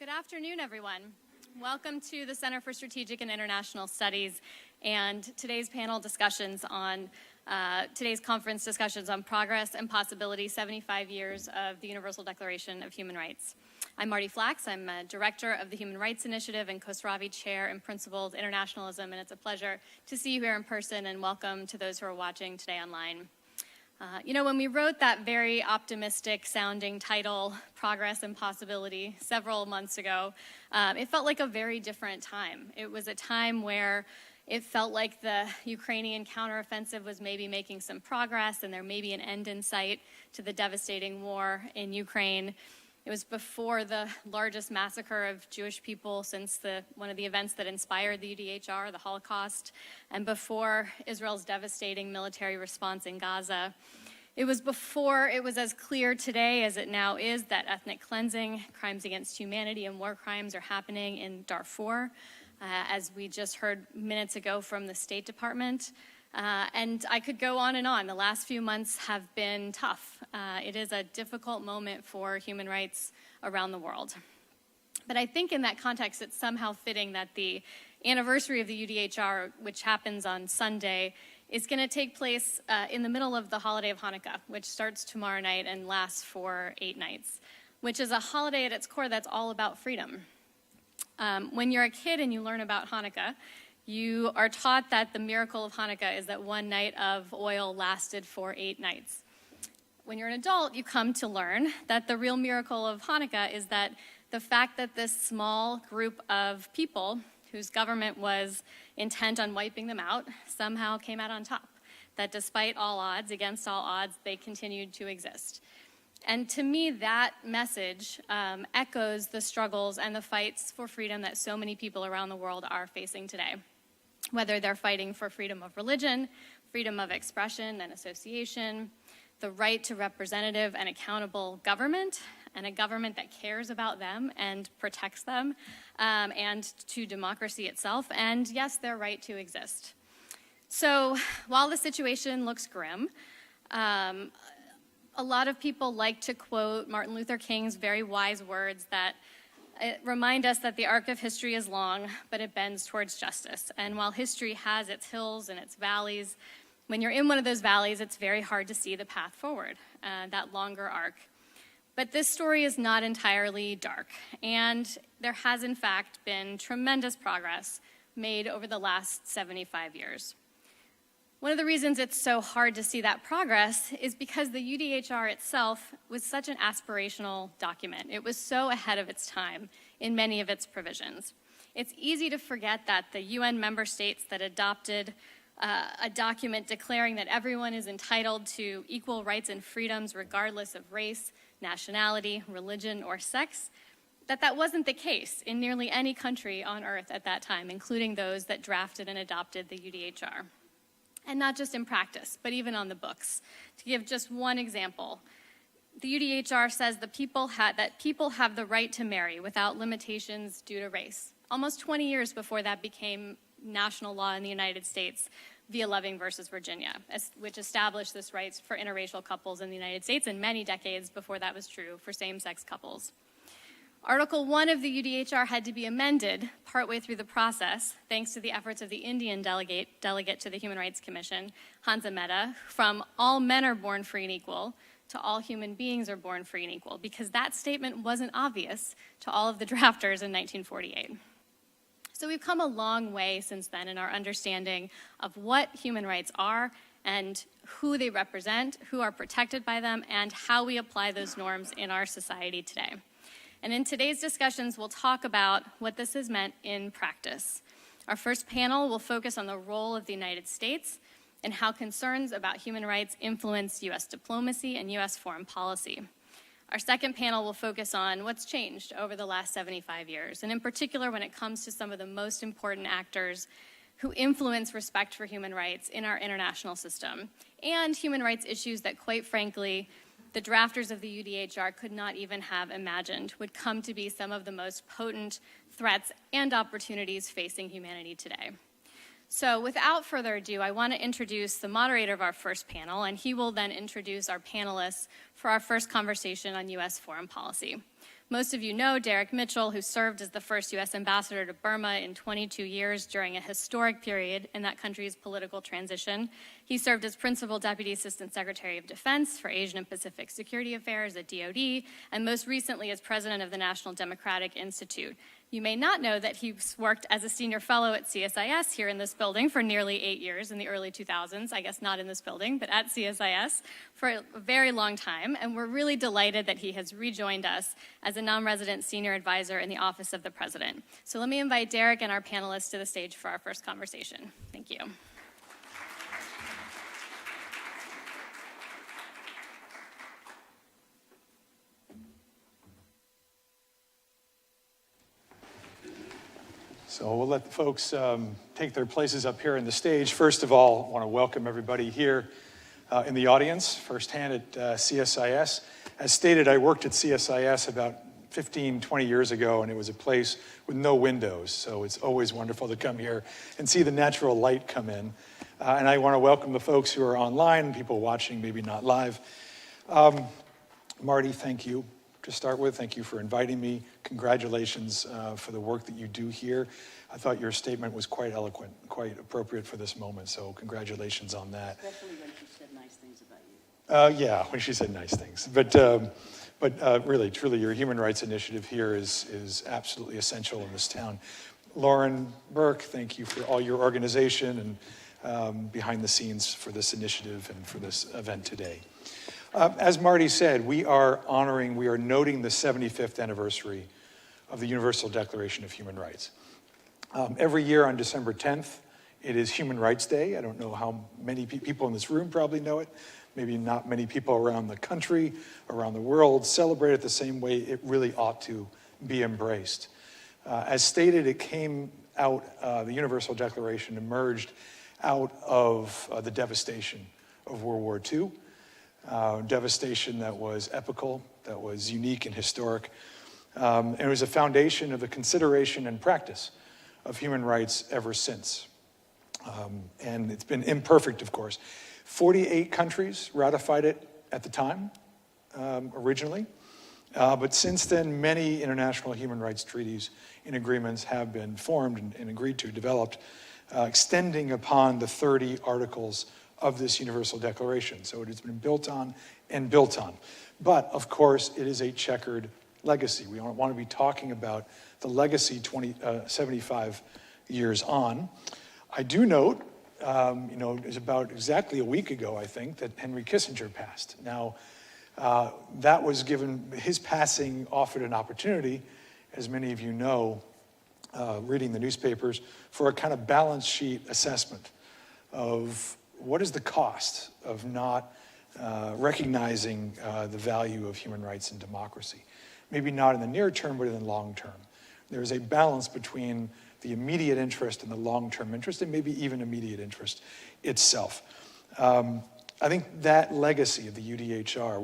Good afternoon, everyone. Welcome to the Center for Strategic and International Studies and today's panel discussions on today's conference discussions on progress and possibility, 75 years of the Universal Declaration of Human Rights. I'm Marty Flax. I'm Director of the Human Rights Initiative and Khosravi Chair in Principled Internationalism, and it's a pleasure to see you here in person, and welcome to those who are watching today online. When we wrote that very optimistic sounding title, Progress and Possibility, several months ago, it felt like a very different time. It was a time where it felt like the Ukrainian counteroffensive was maybe making some progress and there may be an end in sight to the devastating war in Ukraine. It was before the largest massacre of Jewish people since one of the events that inspired the UDHR, the Holocaust, and before Israel's devastating military response in Gaza. It was before it was as clear today as it now is that ethnic cleansing, crimes against humanity, and war crimes are happening in Darfur, as we just heard minutes ago from the State Department. And I could go on and on. The last few months have been tough. It is a difficult moment for human rights around the world. But I think in that context, it's somehow fitting that the anniversary of the UDHR, which happens on Sunday, is going to take place in the middle of the holiday of Hanukkah, which starts tomorrow night and lasts for 8 nights, which is a holiday at its core that's all about freedom. When you're a kid and you learn about Hanukkah, you are taught that the miracle of Hanukkah is that one night of oil lasted for 8 nights. When you're an adult, you come to learn that the real miracle of Hanukkah is that the fact that this small group of people whose government was intent on wiping them out somehow came out on top. That despite all odds, against all odds, they continued to exist. And to me, that message echoes the struggles and the fights for freedom that so many people around the world are facing today. Whether they're fighting for freedom of religion, freedom of expression and association, the right to representative and accountable government, and a government that cares about them and protects them, and to democracy itself, and yes, their right to exist. So while the situation looks grim, a lot of people like to quote Martin Luther King's very wise words that remind us that the arc of history is long, but it bends towards justice. And while history has its hills and its valleys, when you're in one of those valleys, it's very hard to see the path forward, that longer arc. But this story is not entirely dark, and there has in fact been tremendous progress made over the last 75 years. One of the reasons it's so hard to see that progress is because the UDHR itself was such an aspirational document. It was so ahead of its time in many of its provisions. It's easy to forget that the UN member states that adopted a document declaring that everyone is entitled to equal rights and freedoms regardless of race, nationality, religion, or sex, that wasn't the case in nearly any country on earth at that time, including those that drafted and adopted the UDHR. And not just in practice, but even on the books. To give just one example, the UDHR says that people have the right to marry without limitations due to race. Almost 20 years before that became national law in the United States via Loving versus Virginia, which established this right for interracial couples in the United States, and many decades before that was true for same-sex couples. Article 1 of the UDHR had to be amended partway through the process, thanks to the efforts of the Indian delegate to the Human Rights Commission, Hansa Mehta, from all men are born free and equal to all human beings are born free and equal, because that statement wasn't obvious to all of the drafters in 1948. So we've come a long way since then in our understanding of what human rights are and who they represent, who are protected by them, and how we apply those norms in our society today. And in today's discussions, we'll talk about what this has meant in practice. Our first panel will focus on the role of the United States and how concerns about human rights influence U.S. diplomacy and U.S. foreign policy. Our second panel will focus on what's changed over the last 75 years, and in particular when it comes to some of the most important actors who influence respect for human rights in our international system, and human rights issues that, quite frankly, the drafters of the UDHR could not even have imagined would come to be some of the most potent threats and opportunities facing humanity today. So without further ado, I want to introduce the moderator of our first panel, and he will then introduce our panelists for our first conversation on U.S. foreign policy. Most of you know Derek Mitchell, who served as the first U.S. ambassador to Burma in 22 years during a historic period in that country's political transition. He served as Principal Deputy Assistant Secretary of Defense for Asian and Pacific Security Affairs at DoD, and most recently as President of the National Democratic Institute. You may not know that he worked as a senior fellow at CSIS here in this building for nearly 8 years in the early 2000s, I guess not in this building, but at CSIS for a very long time, and we're really delighted that he has rejoined us as a non-resident senior advisor in the Office of the President. So let me invite Derek and our panelists to the stage for our first conversation. Thank you. So we'll let the folks take their places up here on the stage. First of all, I want to welcome everybody here in the audience, firsthand at CSIS. As stated, I worked at CSIS about 15, 20 years ago, and it was a place with no windows. So it's always wonderful to come here and see the natural light come in. And I want to welcome the folks who are online, people watching, maybe not live. Marty, thank you. To start with, thank you for inviting me. Congratulations for the work that you do here. I thought your statement was quite eloquent, quite appropriate for this moment, so congratulations on that. Especially when she said nice things about you. Yeah, when she said nice things. But really, truly, your human rights initiative here is absolutely essential in this town. Lauren Burke, thank you for all your organization and behind the scenes for this initiative and for this event today. As Marty said, we are noting the 75th anniversary of the Universal Declaration of Human Rights. Every year on December 10th, it is Human Rights Day. I don't know how many people in this room probably know it. Maybe not many people around the country, around the world celebrate it the same way it really ought to be embraced. As stated, it came out, the Universal Declaration emerged out of the devastation of World War II. Devastation that was epical, that was unique and historic. And it was a foundation of the consideration and practice of human rights ever since. And it's been imperfect, of course. 48 countries ratified it at the time, originally. But since then, many international human rights treaties and agreements have been formed and agreed to, developed, extending upon the 30 articles of this Universal Declaration. So it has been built on and built on. But, of course, it is a checkered legacy. We don't want to be talking about the legacy 75 years on. I do note, it was about exactly a week ago, I think, that Henry Kissinger passed. Now, that was given, his passing offered an opportunity, as many of you know, reading the newspapers, for a kind of balance sheet assessment of what is the cost of not recognizing the value of human rights and democracy? Maybe not in the near term, but in the long term. There is a balance between the immediate interest and the long-term interest, and maybe even immediate interest itself. I think that legacy of the UDHR,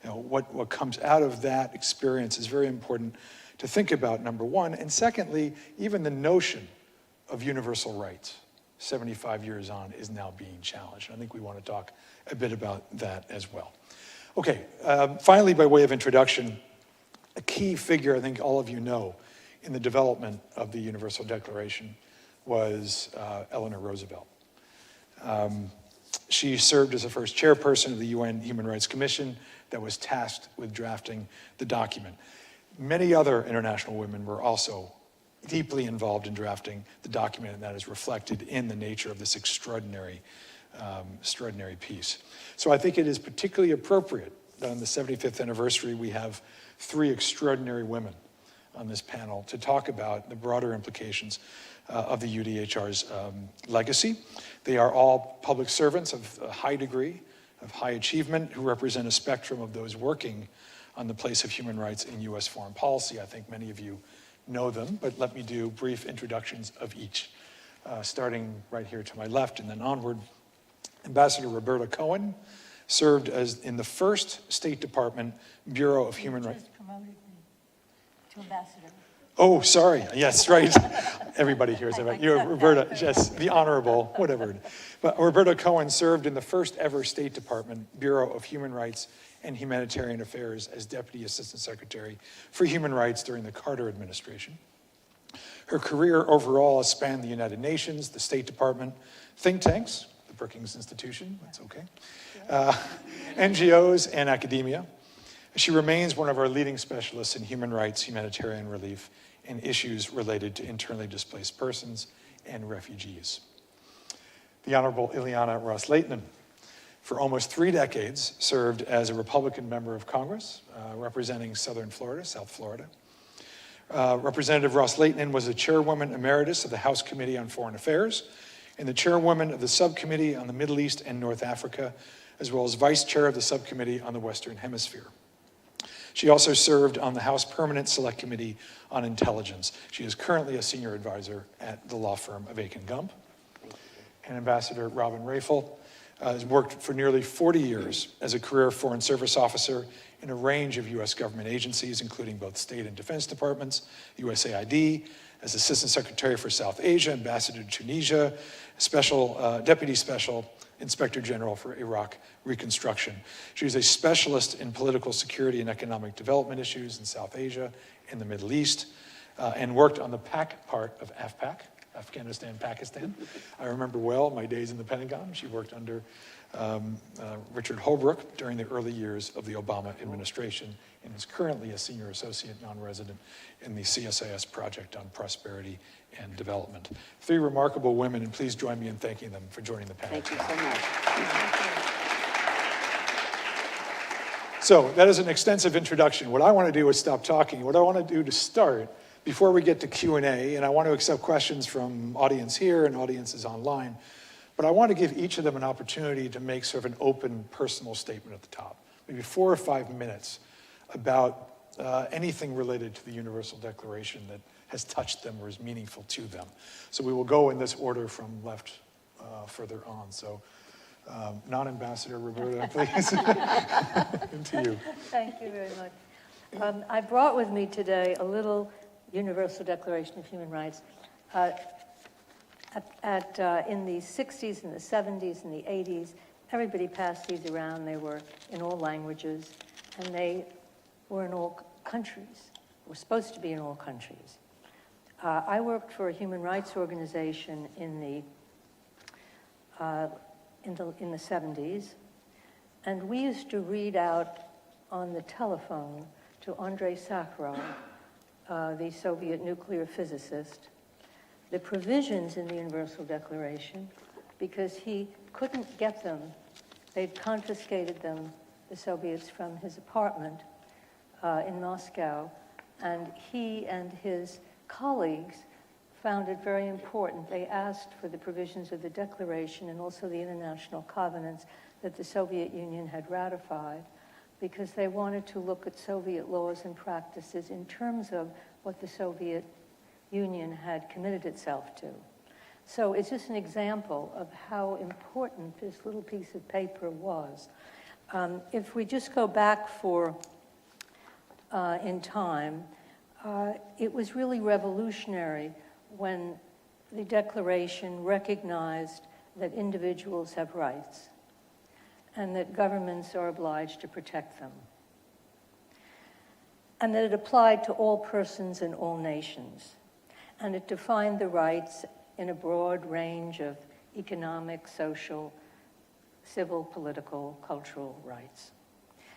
what comes out of that experience is very important to think about, number one. And secondly, even the notion of universal rights, 75 years on, is now being challenged. I think we want to talk a bit about that as well. Okay, finally, by way of introduction, a key figure I think all of you know in the development of the Universal Declaration was Eleanor Roosevelt. She served as the first chairperson of the UN Human Rights Commission that was tasked with drafting the document. Many other international women were also deeply involved in drafting the document, and that is reflected in the nature of this extraordinary piece. So I think it is particularly appropriate that on the 75th anniversary we have three extraordinary women on this panel to talk about the broader implications of the UDHR's legacy. They are all public servants of a high degree, of high achievement, who represent a spectrum of those working on the place of human rights in U.S. foreign policy. I think many of you know them, but let me do brief introductions of each. Starting right here to my left and then onward, Ambassador Roberta Cohen served as in the first State Department Bureau of Human Rights. Promoted me to ambassador. Oh, sorry. Yes, right. Everybody hears about you, Roberta. Yes, the honorable, whatever. But Roberta Cohen served in the first ever State Department Bureau of Human Rights and Humanitarian Affairs as Deputy Assistant Secretary for Human Rights during the Carter administration. Her career overall has spanned the United Nations, the State Department, think tanks, the Brookings Institution, that's okay, NGOs, and academia. She remains one of our leading specialists in human rights, humanitarian relief, and issues related to internally displaced persons and refugees. The Honorable Ileana Ros-Lehtinen, for almost 3 decades, served as a Republican member of Congress, representing Southern Florida, South Florida. Representative Ros-Lehtinen was the chairwoman emeritus of the House Committee on Foreign Affairs and the chairwoman of the Subcommittee on the Middle East and North Africa, as well as vice chair of the Subcommittee on the Western Hemisphere. She also served on the House Permanent Select Committee on Intelligence. She is currently a senior advisor at the law firm of Aiken Gump. And Ambassador Robin Rafel has worked for nearly 40 years as a career Foreign Service officer in a range of U.S. government agencies, including both state and defense departments, USAID, as Assistant Secretary for South Asia, Ambassador to Tunisia, Deputy Special Inspector General for Iraq Reconstruction. She was a specialist in political security and economic development issues in South Asia and the Middle East, and worked on the PAC part of AFPAC, Afghanistan, Pakistan. I remember well my days in the Pentagon. She worked under Richard Holbrooke during the early years of the Obama administration and is currently a senior associate non-resident in the CSIS Project on Prosperity and Development. 3 remarkable women, and please join me in thanking them for joining the panel. Thank you so much. So that is an extensive introduction. What I want to do is stop talking. What I want to do to start, before we get to Q&A, and I want to accept questions from audience here and audiences online, but I want to give each of them an opportunity to make sort of an open personal statement at the top, maybe 4 or 5 minutes about anything related to the Universal Declaration that has touched them or is meaningful to them. So we will go in this order from left further on. So non-ambassador Roberta, please, into you. Thank you very much. I brought with me today a little Universal Declaration of Human Rights. In the 60s and the 70s and the 80s, everybody passed these around. They were in all languages, and they were in all countries, were supposed to be in all countries. I worked for a human rights organization in the 70s, and we used to read out on the telephone to Andrei Sakharov, the Soviet nuclear physicist, the provisions in the Universal Declaration, because he couldn't get them. They'd confiscated them, the Soviets, from his apartment in Moscow, and he and his colleagues found it very important. They asked for the provisions of the Declaration and also the international covenants that the Soviet Union had ratified, because they wanted to look at Soviet laws and practices in terms of what the Soviet Union had committed itself to. So it's just an example of how important this little piece of paper was. If we just go back in time, it was really revolutionary when the Declaration recognized that individuals have rights and that governments are obliged to protect them, and that it applied to all persons and all nations, and it defined the rights in a broad range of economic, social, civil, political, cultural rights.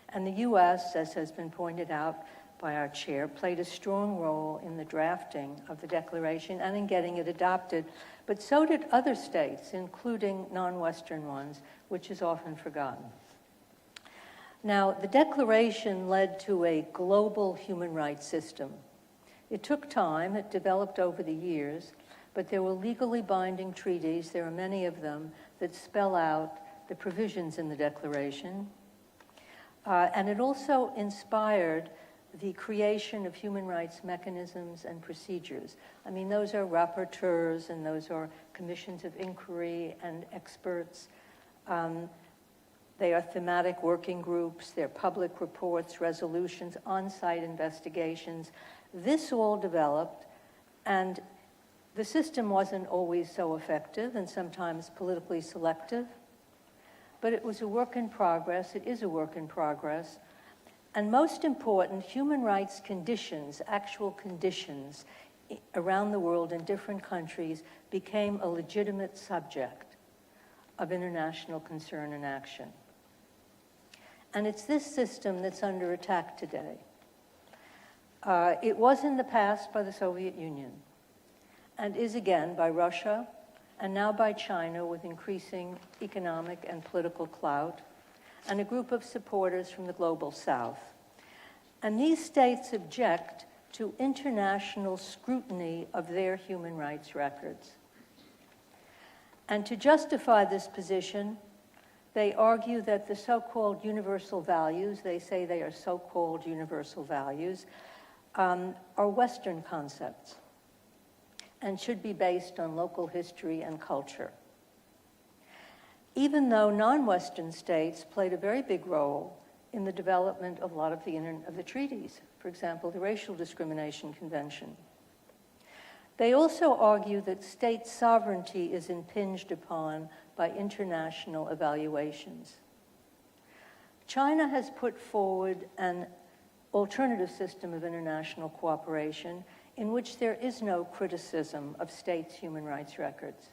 And the U.S., as has been pointed out by our chair, played a strong role in the drafting of the Declaration and in getting it adopted, but so did other states, including non-Western ones, which is often forgotten. Now, the Declaration led to a global human rights system. It took time, it developed over the years, but there were legally binding treaties, there are many of them, that spell out the provisions in the Declaration. And it also inspired the creation of human rights mechanisms and procedures. I mean, those are rapporteurs and those are commissions of inquiry and experts. They are thematic working groups, they're public reports, resolutions, on-site investigations. This all developed, and the system wasn't always so effective and sometimes politically selective. but it was a work in progress. It is a work in progress. And most important, human rights conditions, actual conditions around the world in different countries became a legitimate subject of international concern and action. And it's this system that's under attack today. It was in the past by the Soviet Union and is again by Russia and now by China with increasing economic and political clout and a group of supporters from the global south. And these states object to international scrutiny of their human rights records. And to justify this position, they argue that the so-called universal values, they say they are so-called universal values, are Western concepts and should be based on local history and culture. Even though non-Western states played a very big role in the development of a lot of the treaties, for example, the Racial Discrimination Convention. They also argue that state sovereignty is impinged upon by international evaluations. China has put forward an alternative system of international cooperation in which there is no criticism of states' human rights records,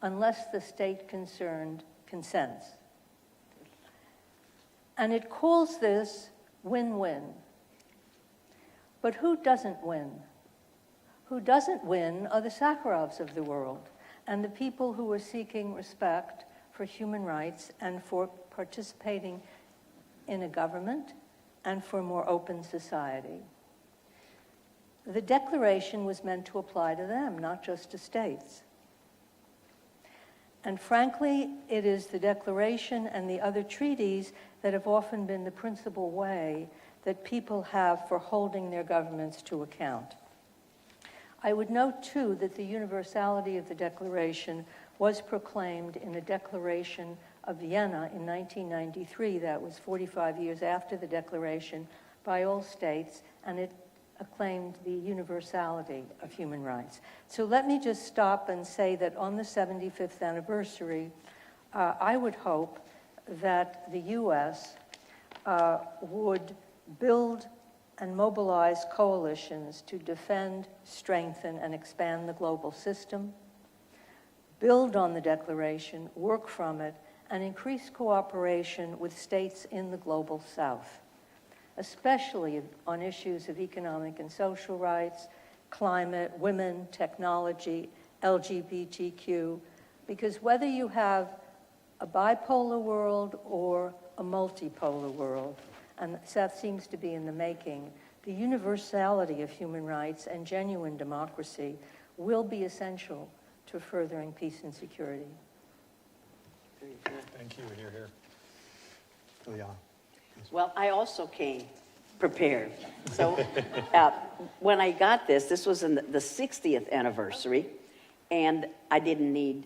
unless the state concerned consents. And it calls this win-win. But who doesn't win? Who doesn't win are the Sakharovs of the world and the people who are seeking respect for human rights and for participating in a government and for a more open society. The Declaration was meant to apply to them, not just to states. And frankly, it is the Declaration and the other treaties that have often been the principal way that people have for holding their governments to account. I would note, too, that the universality of the Declaration was proclaimed in a Declaration of Vienna in 1993, that was 45 years after the Declaration, by all states, and it acclaimed the universality of human rights. So let me just stop and say that on the 75th anniversary, I would hope that the U.S. Would build and mobilize coalitions to defend, strengthen, and expand the global system, build on the Declaration, work from it, and increase cooperation with states in the global South, especially on issues of economic and social rights, climate, women, technology, LGBTQ, because whether you have a bipolar world or a multipolar world, and that seems to be in the making, the universality of human rights and genuine democracy will be essential to furthering peace and security. Very good. Thank you. Hear, hear. Juliana. Well, I also came prepared. So when I got this was in the 60th anniversary, and I didn't need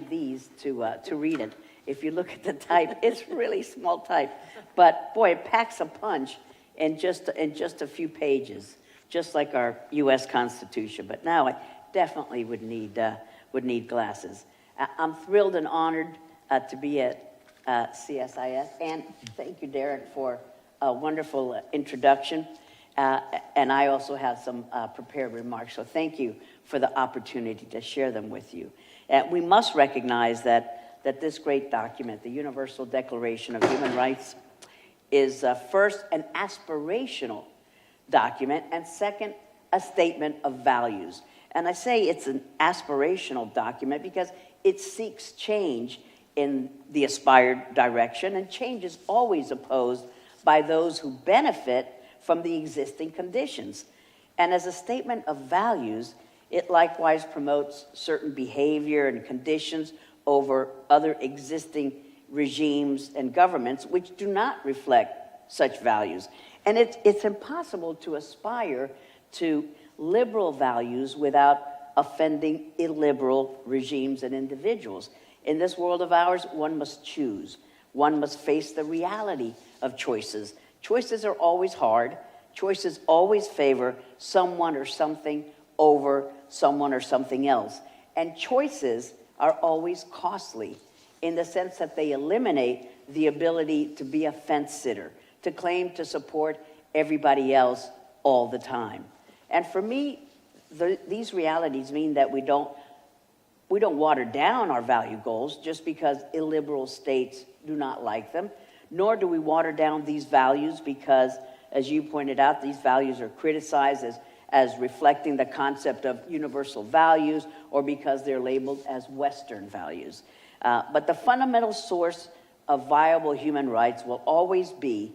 these to read it. If you look at the type, it's really small type, but boy, it packs a punch in just a few pages, just like our U.S. Constitution. But now I definitely would need glasses. I'm thrilled and honored to be at CSIS, and thank you, Derek, for a wonderful introduction. And I also have some prepared remarks, so thank you for the opportunity to share them with you. We must recognize that this great document, the Universal Declaration of Human Rights, is first an aspirational document, and second, a statement of values. And I say it's an aspirational document because it seeks change in the aspired direction, and change is always opposed by those who benefit from the existing conditions. And as a statement of values, it likewise promotes certain behavior and conditions over other existing regimes and governments which do not reflect such values. And it's impossible to aspire to liberal values without offending illiberal regimes and individuals. In this world of ours, one must choose. One must face the reality of choices. Choices are always hard. Choices always favor someone or something over someone or something else. And choices are always costly. in the sense that they eliminate the ability to be a fence sitter, to claim to support everybody else all the time. And for me, these realities mean that we don't water down our value goals just because illiberal states do not like them, nor do we water down these values because, as you pointed out, these values are criticized as reflecting the concept of universal values or because they're labeled as Western values. But the fundamental source of viable human rights will always be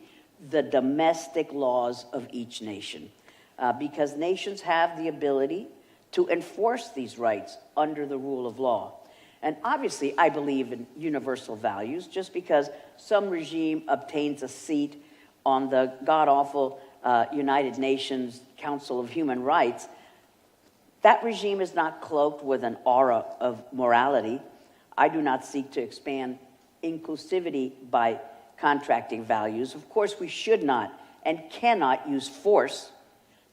the domestic laws of each nation, because nations have the ability to enforce these rights under the rule of law. And obviously, I believe in universal values. Just because some regime obtains a seat on the god-awful United Nations Council of Human Rights, that regime is not cloaked with an aura of morality. I do not seek to expand inclusivity by contracting values. Of course, we should not and cannot use force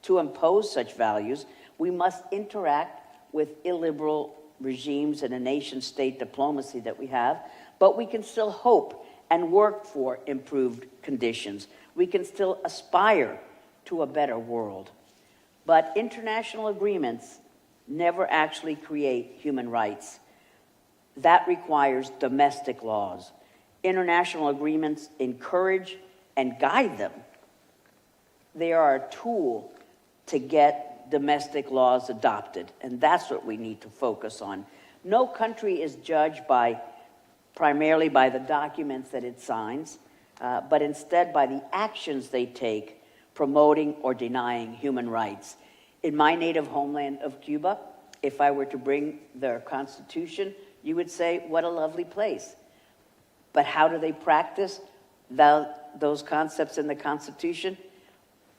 to impose such values. We must interact with illiberal regimes and a nation-state diplomacy that we have, but we can still hope and work for improved conditions. We can still aspire to a better world. But international agreements never actually create human rights. That requires domestic laws. International agreements encourage and guide them. They are a tool to get domestic laws adopted, and that's what we need to focus on. No country is judged primarily by the documents that it signs, but instead by the actions they take promoting or denying human rights. In my native homeland of Cuba, if I were to bring their constitution, you would say, what a lovely place. But how do they practice those concepts in the Constitution?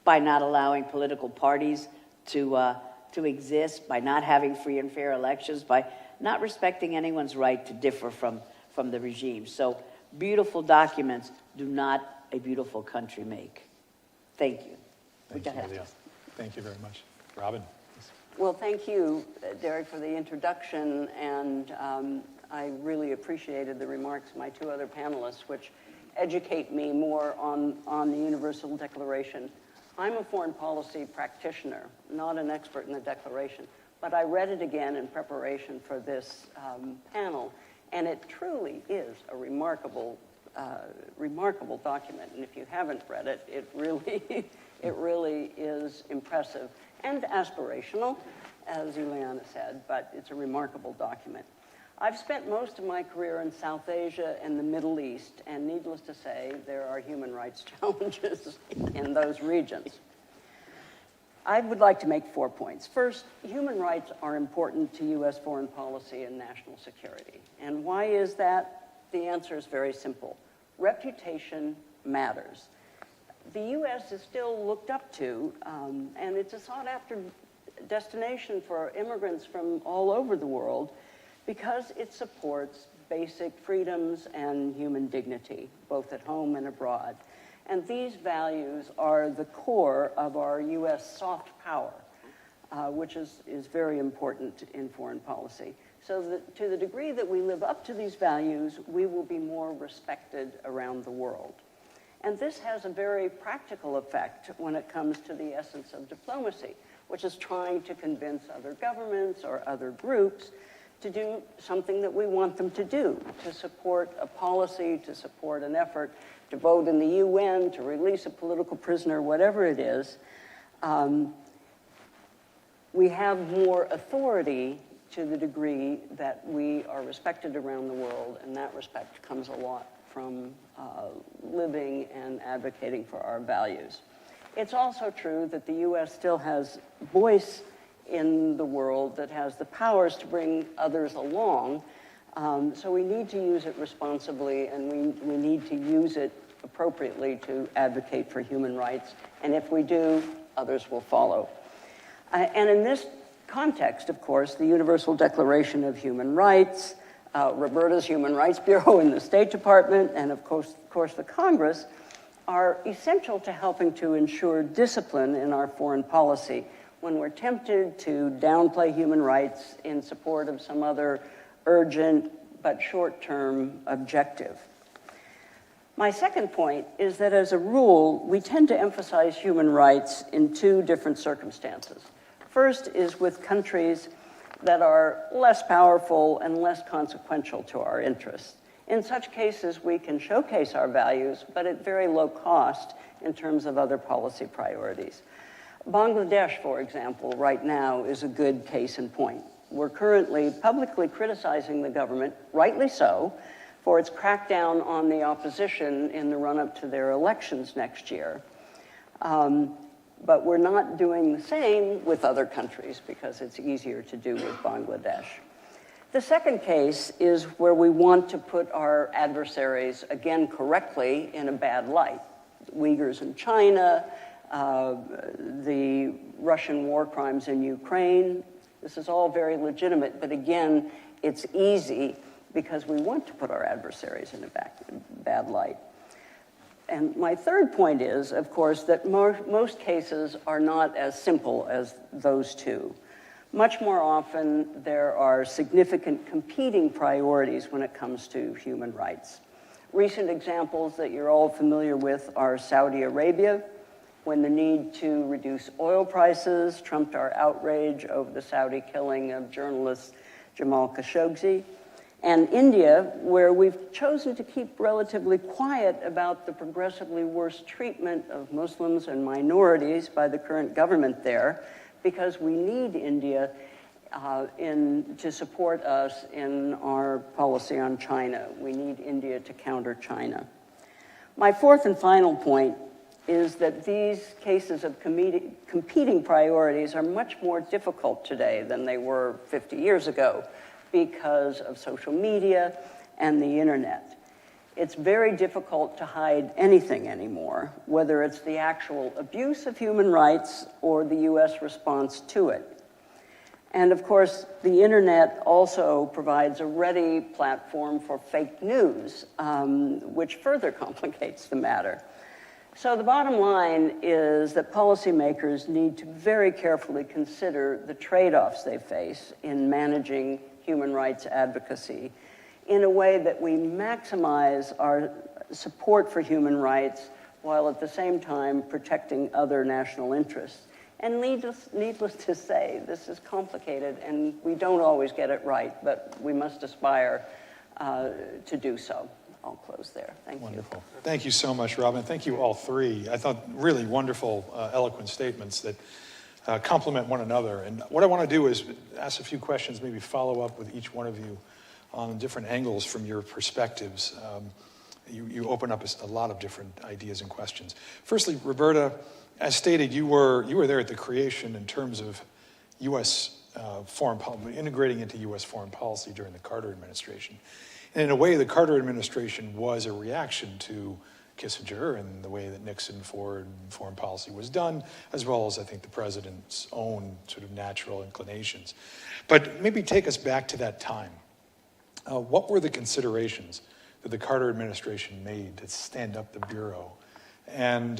By not allowing political parties to exist, by not having free and fair elections, by not respecting anyone's right to differ from the regime. So beautiful documents do not a beautiful country make. Thank you. Thank you, Leah. Thank you very much. Robin. Well, thank you, Derek, for the introduction, and I really appreciated the remarks of my two other panelists, which educate me more on the Universal Declaration. I'm a foreign policy practitioner, not an expert in the Declaration, but I read it again in preparation for this panel, and it truly is a remarkable document. And if you haven't read it, it really is impressive and aspirational, as Juliana said, but it's a remarkable document. I've spent most of my career in South Asia and the Middle East, and needless to say, there are human rights challenges in those regions. I would like to make 4 points. First, human rights are important to U.S. foreign policy and national security. And why is that? The answer is very simple. Reputation matters. The U.S. is still looked up to, and it's a sought-after destination for immigrants from all over the world because it supports basic freedoms and human dignity, both at home and abroad. And these values are the core of our U.S. soft power, which is very important in foreign policy. So to the degree that we live up to these values, we will be more respected around the world. And this has a very practical effect when it comes to the essence of diplomacy, which is trying to convince other governments or other groups to do something that we want them to do, to support a policy, to support an effort, to vote in the UN, to release a political prisoner, whatever it is. We have more authority to the degree that we are respected around the world, and that respect comes a lot from living and advocating for our values. It's also true that the U.S. still has voice in the world that has the powers to bring others along. So we need to use it responsibly, and we need to use it appropriately to advocate for human rights. And if we do, others will follow. And in this context, of course, the Universal Declaration of Human Rights, Roberta's Human Rights Bureau in the State Department, and of course the Congress, are essential to helping to ensure discipline in our foreign policy when we're tempted to downplay human rights in support of some other urgent but short-term objective. My second point is that as a rule, we tend to emphasize human rights in two different circumstances. First is with countries that are less powerful and less consequential to our interests. In such cases, we can showcase our values, but at very low cost in terms of other policy priorities. Bangladesh, for example, right now is a good case in point. We're currently publicly criticizing the government, rightly so, for its crackdown on the opposition in the run-up to their elections next year. But we're not doing the same with other countries because it's easier to do with Bangladesh. The second case is where we want to put our adversaries, again correctly, in a bad light. Uyghurs in China, the Russian war crimes in Ukraine. This is all very legitimate, but again, it's easy because we want to put our adversaries in a bad light. And my third point is, of course, that most cases are not as simple as those two. Much more often, there are significant competing priorities when it comes to human rights. Recent examples that you're all familiar with are Saudi Arabia, when the need to reduce oil prices trumped our outrage over the Saudi killing of journalist Jamal Khashoggi, and India, where we've chosen to keep relatively quiet about the progressively worse treatment of Muslims and minorities by the current government there, because we need India to support us in our policy on China. We need India to counter China. My fourth and final point is that these cases of competing priorities are much more difficult today than they were 50 years ago because of social media and the internet. It's very difficult to hide anything anymore, whether it's the actual abuse of human rights or the US response to it. And of course, the internet also provides a ready platform for fake news, which further complicates the matter. So the bottom line is that policymakers need to very carefully consider the trade-offs they face in managing human rights advocacy in a way that we maximize our support for human rights while at the same time protecting other national interests. And needless to say, this is complicated and we don't always get it right, but we must aspire to do so. I'll close there. Thank you. Wonderful. Thank you so much, Robin. Thank you all three. I thought really wonderful, eloquent statements that complement one another. And what I want to do is ask a few questions, maybe follow up with each one of you on different angles from your perspectives. You open up a lot of different ideas and questions. Firstly, Roberta, as stated, you were there at the creation in terms of U.S. foreign policy, integrating into U.S. foreign policy during the Carter administration. And in a way, the Carter administration was a reaction to Kissinger and the way that Nixon foreign policy was done, as well as, I think, the president's own sort of natural inclinations. But maybe take us back to that time. What were the considerations that the Carter administration made to stand up the Bureau? And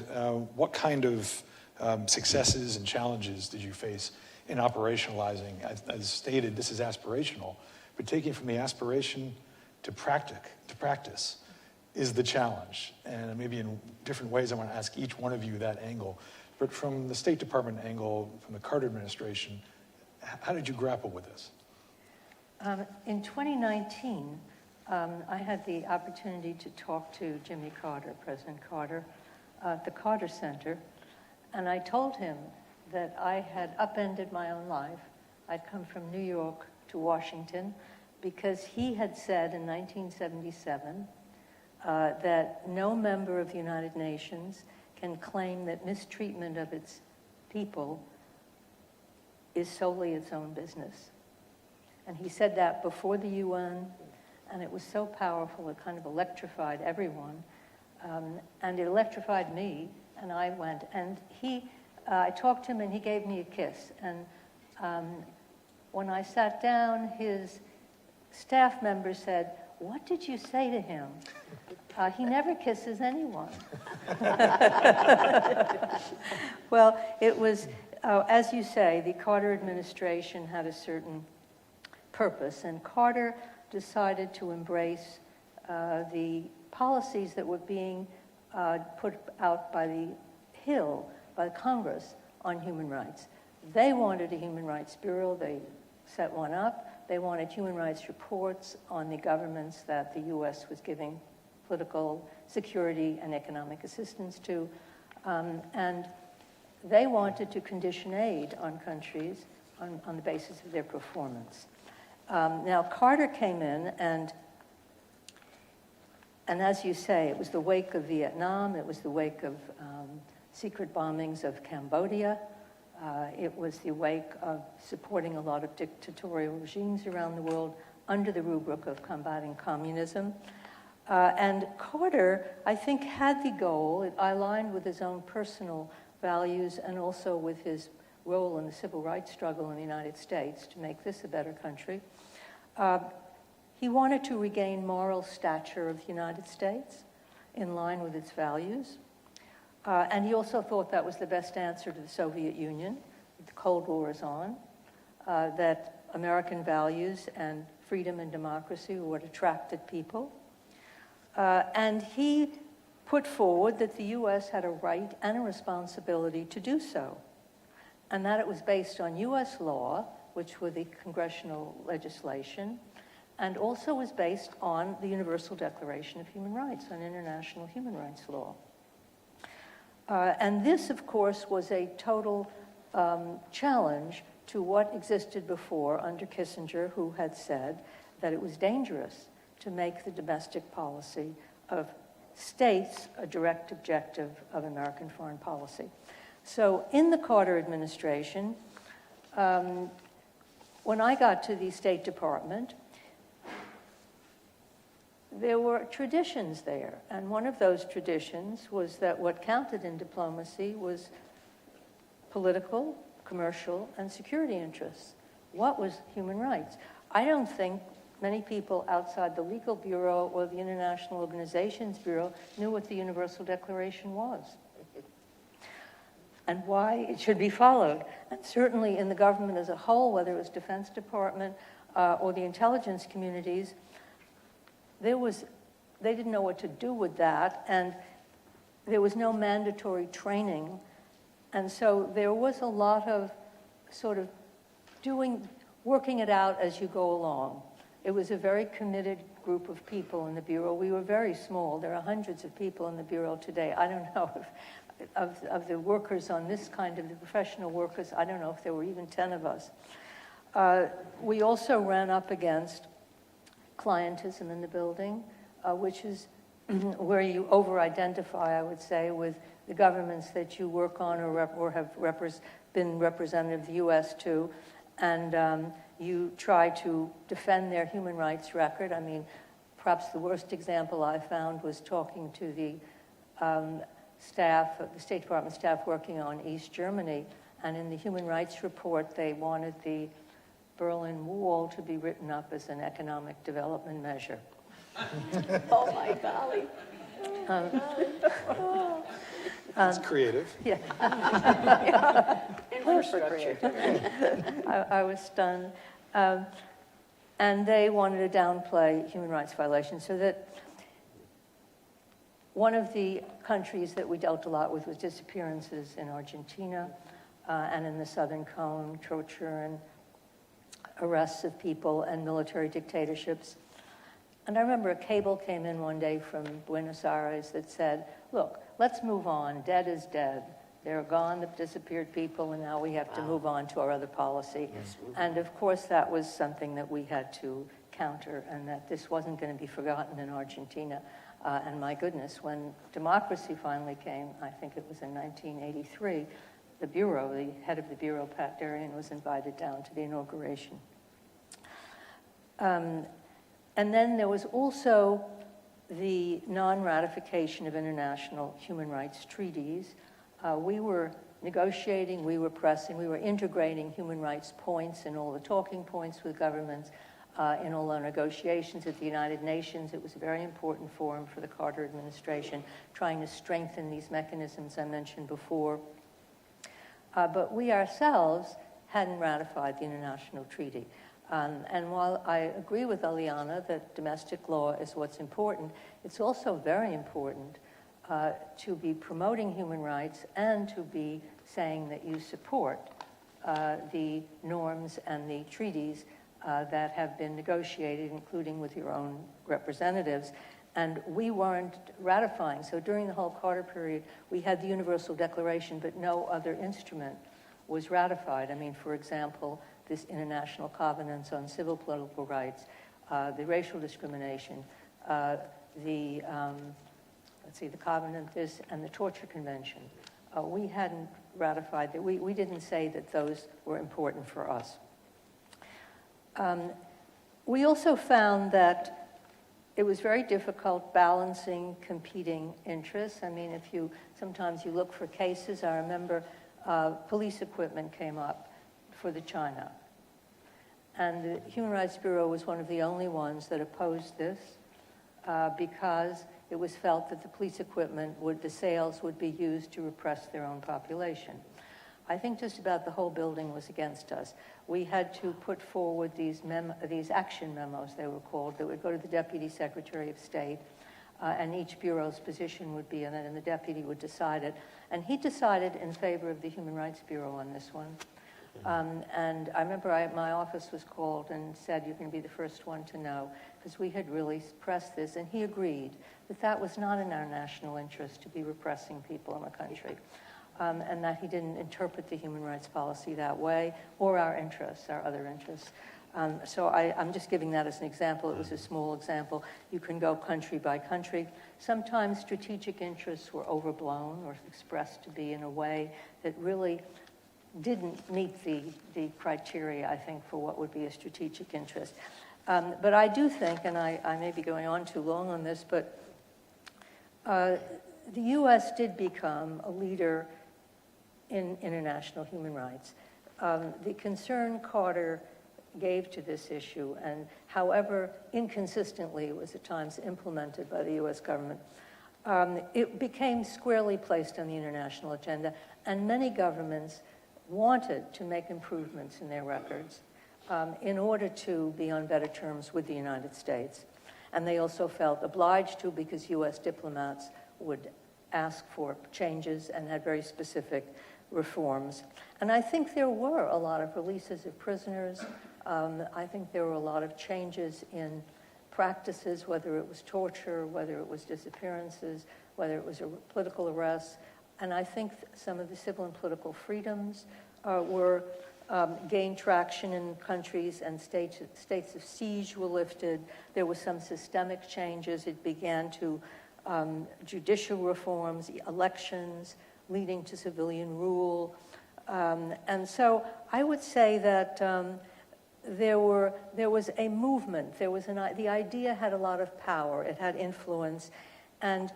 what kind of successes and challenges did you face in operationalizing? As stated, this is aspirational, but taking from the aspiration to practice is the challenge. And maybe in different ways, I want to ask each one of you that angle. But from the State Department angle, from the Carter administration, how did you grapple with this? In 2019, I had the opportunity to talk to Jimmy Carter, President Carter, at the Carter Center, and I told him that I had upended my own life. I'd come from New York to Washington because he had said in 1977 that no member of the United Nations can claim that mistreatment of its people is solely its own business. And he said that before the UN, and it was so powerful, it kind of electrified everyone. And it electrified me, and I went. And I talked to him, and he gave me a kiss. And when I sat down, his staff member said, "What did you say to him? He never kisses anyone." Well, it was, as you say, the Carter administration had a certain purpose, and Carter decided to embrace the policies that were being put out by the Hill, by the Congress, on human rights. They wanted a Human Rights Bureau. They set one up. They wanted human rights reports on the governments that the U.S. was giving political, security, and economic assistance to. And they wanted to condition aid on countries on the basis of their performance. Now, Carter came in, and as you say, it was the wake of Vietnam. It was the wake of secret bombings of Cambodia. It was the wake of supporting a lot of dictatorial regimes around the world under the rubric of combating communism. And Carter, I think, had the goal, it aligned with his own personal values and also with his role in the civil rights struggle in the United States to make this a better country. He wanted to regain moral stature of the United States in line with its values. And he also thought that was the best answer to the Soviet Union. The Cold War is on, that American values and freedom and democracy were what attracted people. And he put forward that the U.S. had a right and a responsibility to do so, and that it was based on U.S. law, which were the congressional legislation, and also was based on the Universal Declaration of Human Rights, on international human rights law. And this, of course, was a total challenge to what existed before under Kissinger, who had said that it was dangerous to make the domestic policy of states a direct objective of American foreign policy. So in the Carter administration, when I got to the State Department, there were traditions there, and one of those traditions was that what counted in diplomacy was political, commercial, and security interests. What was human rights? I don't think many people outside the Legal Bureau or the International Organizations Bureau knew what the Universal Declaration was and why it should be followed. And certainly in the government as a whole, whether it was Defense Department or the intelligence communities, they didn't know what to do with that, and there was no mandatory training. And so there was a lot of sort of working it out as you go along. It was a very committed group of people in the Bureau. We were very small. There are hundreds of people in the Bureau today. I don't know if, of the workers on this kind of the professional workers, I don't know if there were even 10 of us. We also ran up against clientism in the building, which is where you over-identify, I would say, with the governments that you work on or have been representative of the U.S. to, and you try to defend their human rights record. I mean, perhaps the worst example I found was talking to the staff, the State Department staff working on East Germany, and in the human rights report, they wanted the Berlin Wall to be written up as an economic development measure. Oh, my golly. It's creative. Yeah. Infrastructure. I was stunned. And they wanted to downplay human rights violations, so that one of the countries that we dealt a lot with was disappearances in Argentina and in the Southern Cone, torture and arrests of people and military dictatorships. And I remember a cable came in one day from Buenos Aires that said, look, let's move on. Dead is dead. They're gone, the disappeared people, and now we have to move on to our other policy. Yes, and of course, that was something that we had to counter, and that this wasn't going to be forgotten in Argentina. And my goodness, when democracy finally came, I think it was in 1983, the Bureau, the head of the Bureau, Pat Darien, was invited down to the inauguration. And then there was also the non-ratification of international human rights treaties. We were negotiating, we were pressing, we were integrating human rights points in all the talking points with governments, in all our negotiations at the United Nations. It was a very important forum for the Carter administration, trying to strengthen these mechanisms I mentioned before. But we ourselves hadn't ratified the international treaty. And while I agree with Aliana that domestic law is what's important, it's also very important to be promoting human rights and to be saying that you support the norms and the treaties that have been negotiated, including with your own representatives. And we weren't ratifying. So during the whole Carter period, we had the Universal Declaration, but no other instrument was ratified. I mean, for example, this International Covenants on Civil Political Rights, the racial discrimination, the Covenant this, and the Torture Convention. We hadn't ratified that. We didn't say that those were important for us. We also found that it was very difficult balancing competing interests. I mean, sometimes you look for cases. I remember police equipment came up for the China. And the Human Rights Bureau was one of the only ones that opposed this because it was felt that the police equipment the sales would be used to repress their own population. I think just about the whole building was against us. We had to put forward these action memos, they were called, that would go to the Deputy Secretary of State, and each bureau's position would be in it, and the deputy would decide it. And he decided in favor of the Human Rights Bureau on this one. And I remember my office was called and said, you're going to be the first one to know, because we had really pressed this, and he agreed that that was not in our national interest to be repressing people in the country. And that he didn't interpret the human rights policy that way, or our interests, our other interests. So I'm just giving that as an example. It was a small example. You can go country by country. Sometimes strategic interests were overblown or expressed to be in a way that really didn't meet the criteria, I think, for what would be a strategic interest. But I do think, and I may be going on too long on this, but the U.S. did become a leader in international human rights. The concern Carter gave to this issue, and however inconsistently it was at times implemented by the U.S. government, it became squarely placed on the international agenda, and many governments wanted to make improvements in their records in order to be on better terms with the United States. And they also felt obliged to because U.S. diplomats would ask for changes and had very specific reforms. And I think there were a lot of releases of prisoners. I think there were a lot of changes in practices, whether it was torture, whether it was disappearances, whether it was political arrests. And I think some of the civil and political freedoms were gained traction in countries, and states of siege were lifted. There were some systemic changes. It began to judicial reforms, elections, leading to civilian rule. And so I would say that there was a movement. The idea had a lot of power. It had influence. And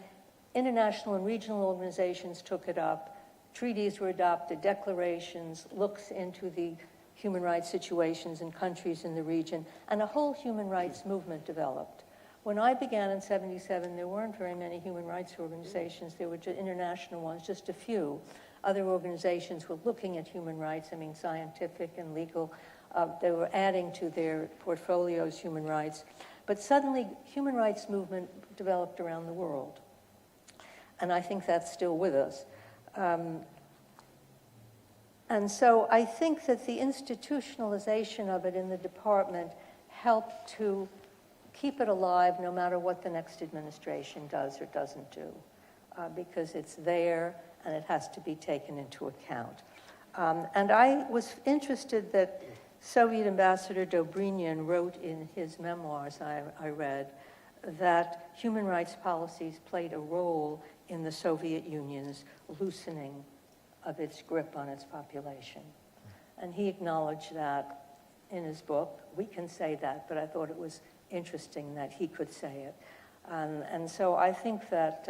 international and regional organizations took it up. Treaties were adopted, declarations, looks into the human rights situations in countries in the region, and a whole human rights movement developed. When I began in '77, there weren't very many human rights organizations. There were just international ones, just a few. Other organizations were looking at human rights, scientific and legal. They were adding to their portfolios human rights. But suddenly, human rights movement developed around the world. And I think that's still with us. And so I think that the institutionalization of it in the department helped to keep it alive no matter what the next administration does or doesn't do, because it's there and it has to be taken into account. And I was interested that Soviet Ambassador Dobrynin wrote in his memoirs, I read, that human rights policies played a role in the Soviet Union's loosening of its grip on its population. And he acknowledged that in his book. We can say that, but I thought it was interesting that he could say it. And so I think that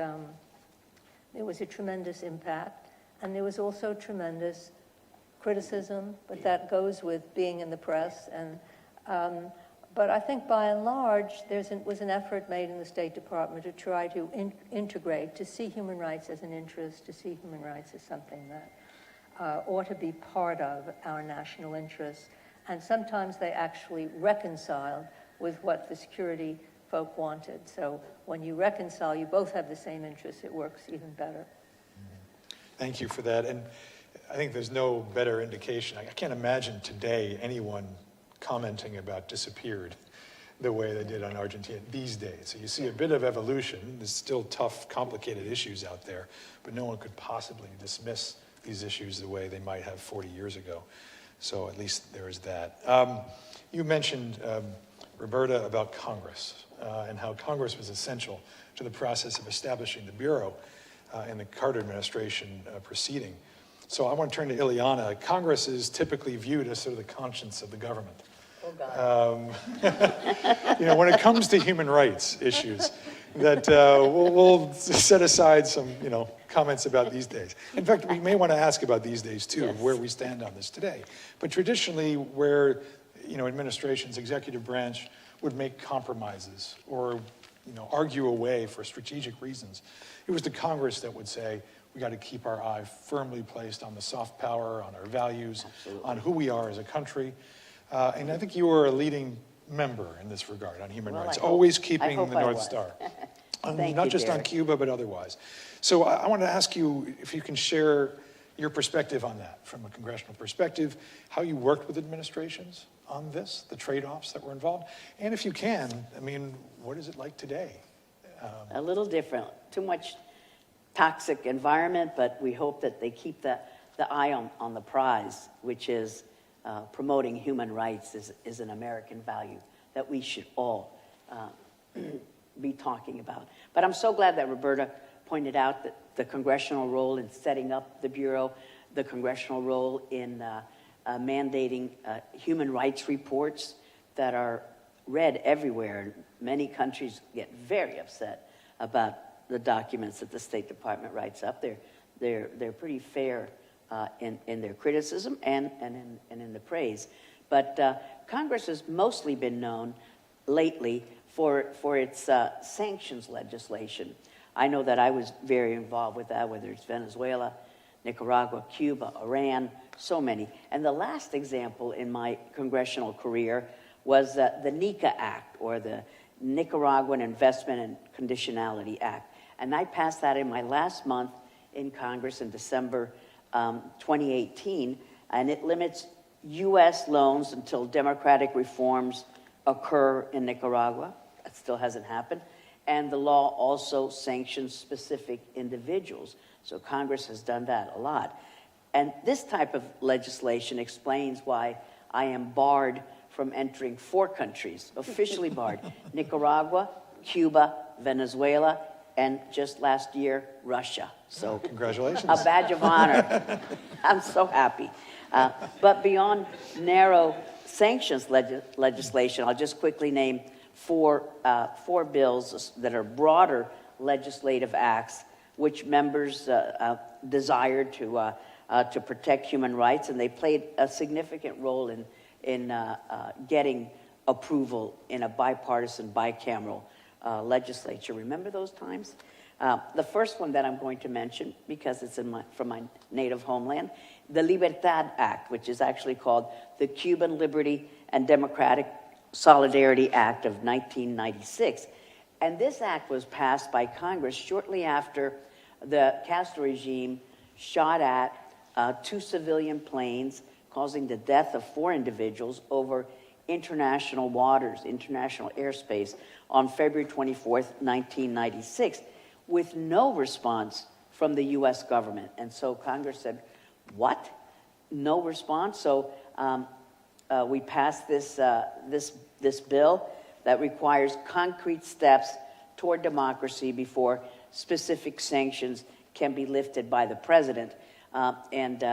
there was a tremendous impact, and there was also tremendous criticism, but that goes with being in the press. And but I think by and large, was an effort made in the State Department to try to integrate, to see human rights as an interest, to see human rights as something that ought to be part of our national interests. And sometimes they actually reconciled with what the security folk wanted. So when you reconcile, you both have the same interests, it works even better. Thank you for that. And I think there's no better indication. I can't imagine today anyone commenting about disappeared the way they did on Argentina these days. So you see a bit of evolution. There's still tough, complicated issues out there, but no one could possibly dismiss these issues the way they might have 40 years ago. So at least there is that. You mentioned, Roberta, about Congress and how Congress was essential to the process of establishing the Bureau in the Carter administration proceeding. So I want to turn to Ileana. Congress is typically viewed as sort of the conscience of the government. Oh, God. When it comes to human rights issues, that we'll set aside some, comments about these days. In fact, we may want to ask about these days too, Yes. where we stand on this today. But traditionally, where administrations, executive branch would make compromises or argue away for strategic reasons, it was the Congress that would say, we got to keep our eye firmly placed on the soft power, on our values, on who we are as a country. And I think you were a leading member in this regard on human rights, always keeping the North Star. Not just on Cuba, but otherwise. So I want to ask you if you can share your perspective on that from a congressional perspective, how you worked with administrations on this, the trade-offs that were involved, and if you can, what is it like today? A little different. Too much toxic environment, but we hope that they keep the eye on the prize, which is promoting human rights is an American value that we should all be talking about. But I'm so glad that Roberta pointed out that the congressional role in setting up the Bureau, the congressional role in mandating human rights reports that are read everywhere. Many countries get very upset about the documents that the State Department writes up. They're pretty fair in their criticism and in the praise. But Congress has mostly been known lately for its sanctions legislation. I know that I was very involved with that, whether it's Venezuela, Nicaragua, Cuba, Iran, so many. And the last example in my congressional career was the NICA Act, or the Nicaraguan Investment and Conditionality Act. And I passed that in my last month in Congress in December 2018, and it limits U.S. loans until democratic reforms occur in Nicaragua. That still hasn't happened. And the law also sanctions specific individuals. So Congress has done that a lot. And this type of legislation explains why I am barred from entering 4 countries, officially barred: Nicaragua, Cuba, Venezuela, and just last year, Russia. So congratulations. A badge of honor. I'm so happy. But beyond narrow sanctions legislation, I'll just quickly name four bills that are broader legislative acts which members desired to protect human rights, and they played a significant role in getting approval in a bipartisan, bicameral legislature. Remember those times? The first one that I'm going to mention, because it's from my native homeland, the Libertad Act, which is actually called the Cuban Liberty and Democratic Solidarity Act of 1996. And this act was passed by Congress shortly after the Castro regime shot at 2 civilian planes, causing the death of 4 individuals over international waters, international airspace, on February 24th, 1996, with no response from the U.S. government. And so Congress said, what? No response? So we passed this bill that requires concrete steps toward democracy before specific sanctions can be lifted by the president. And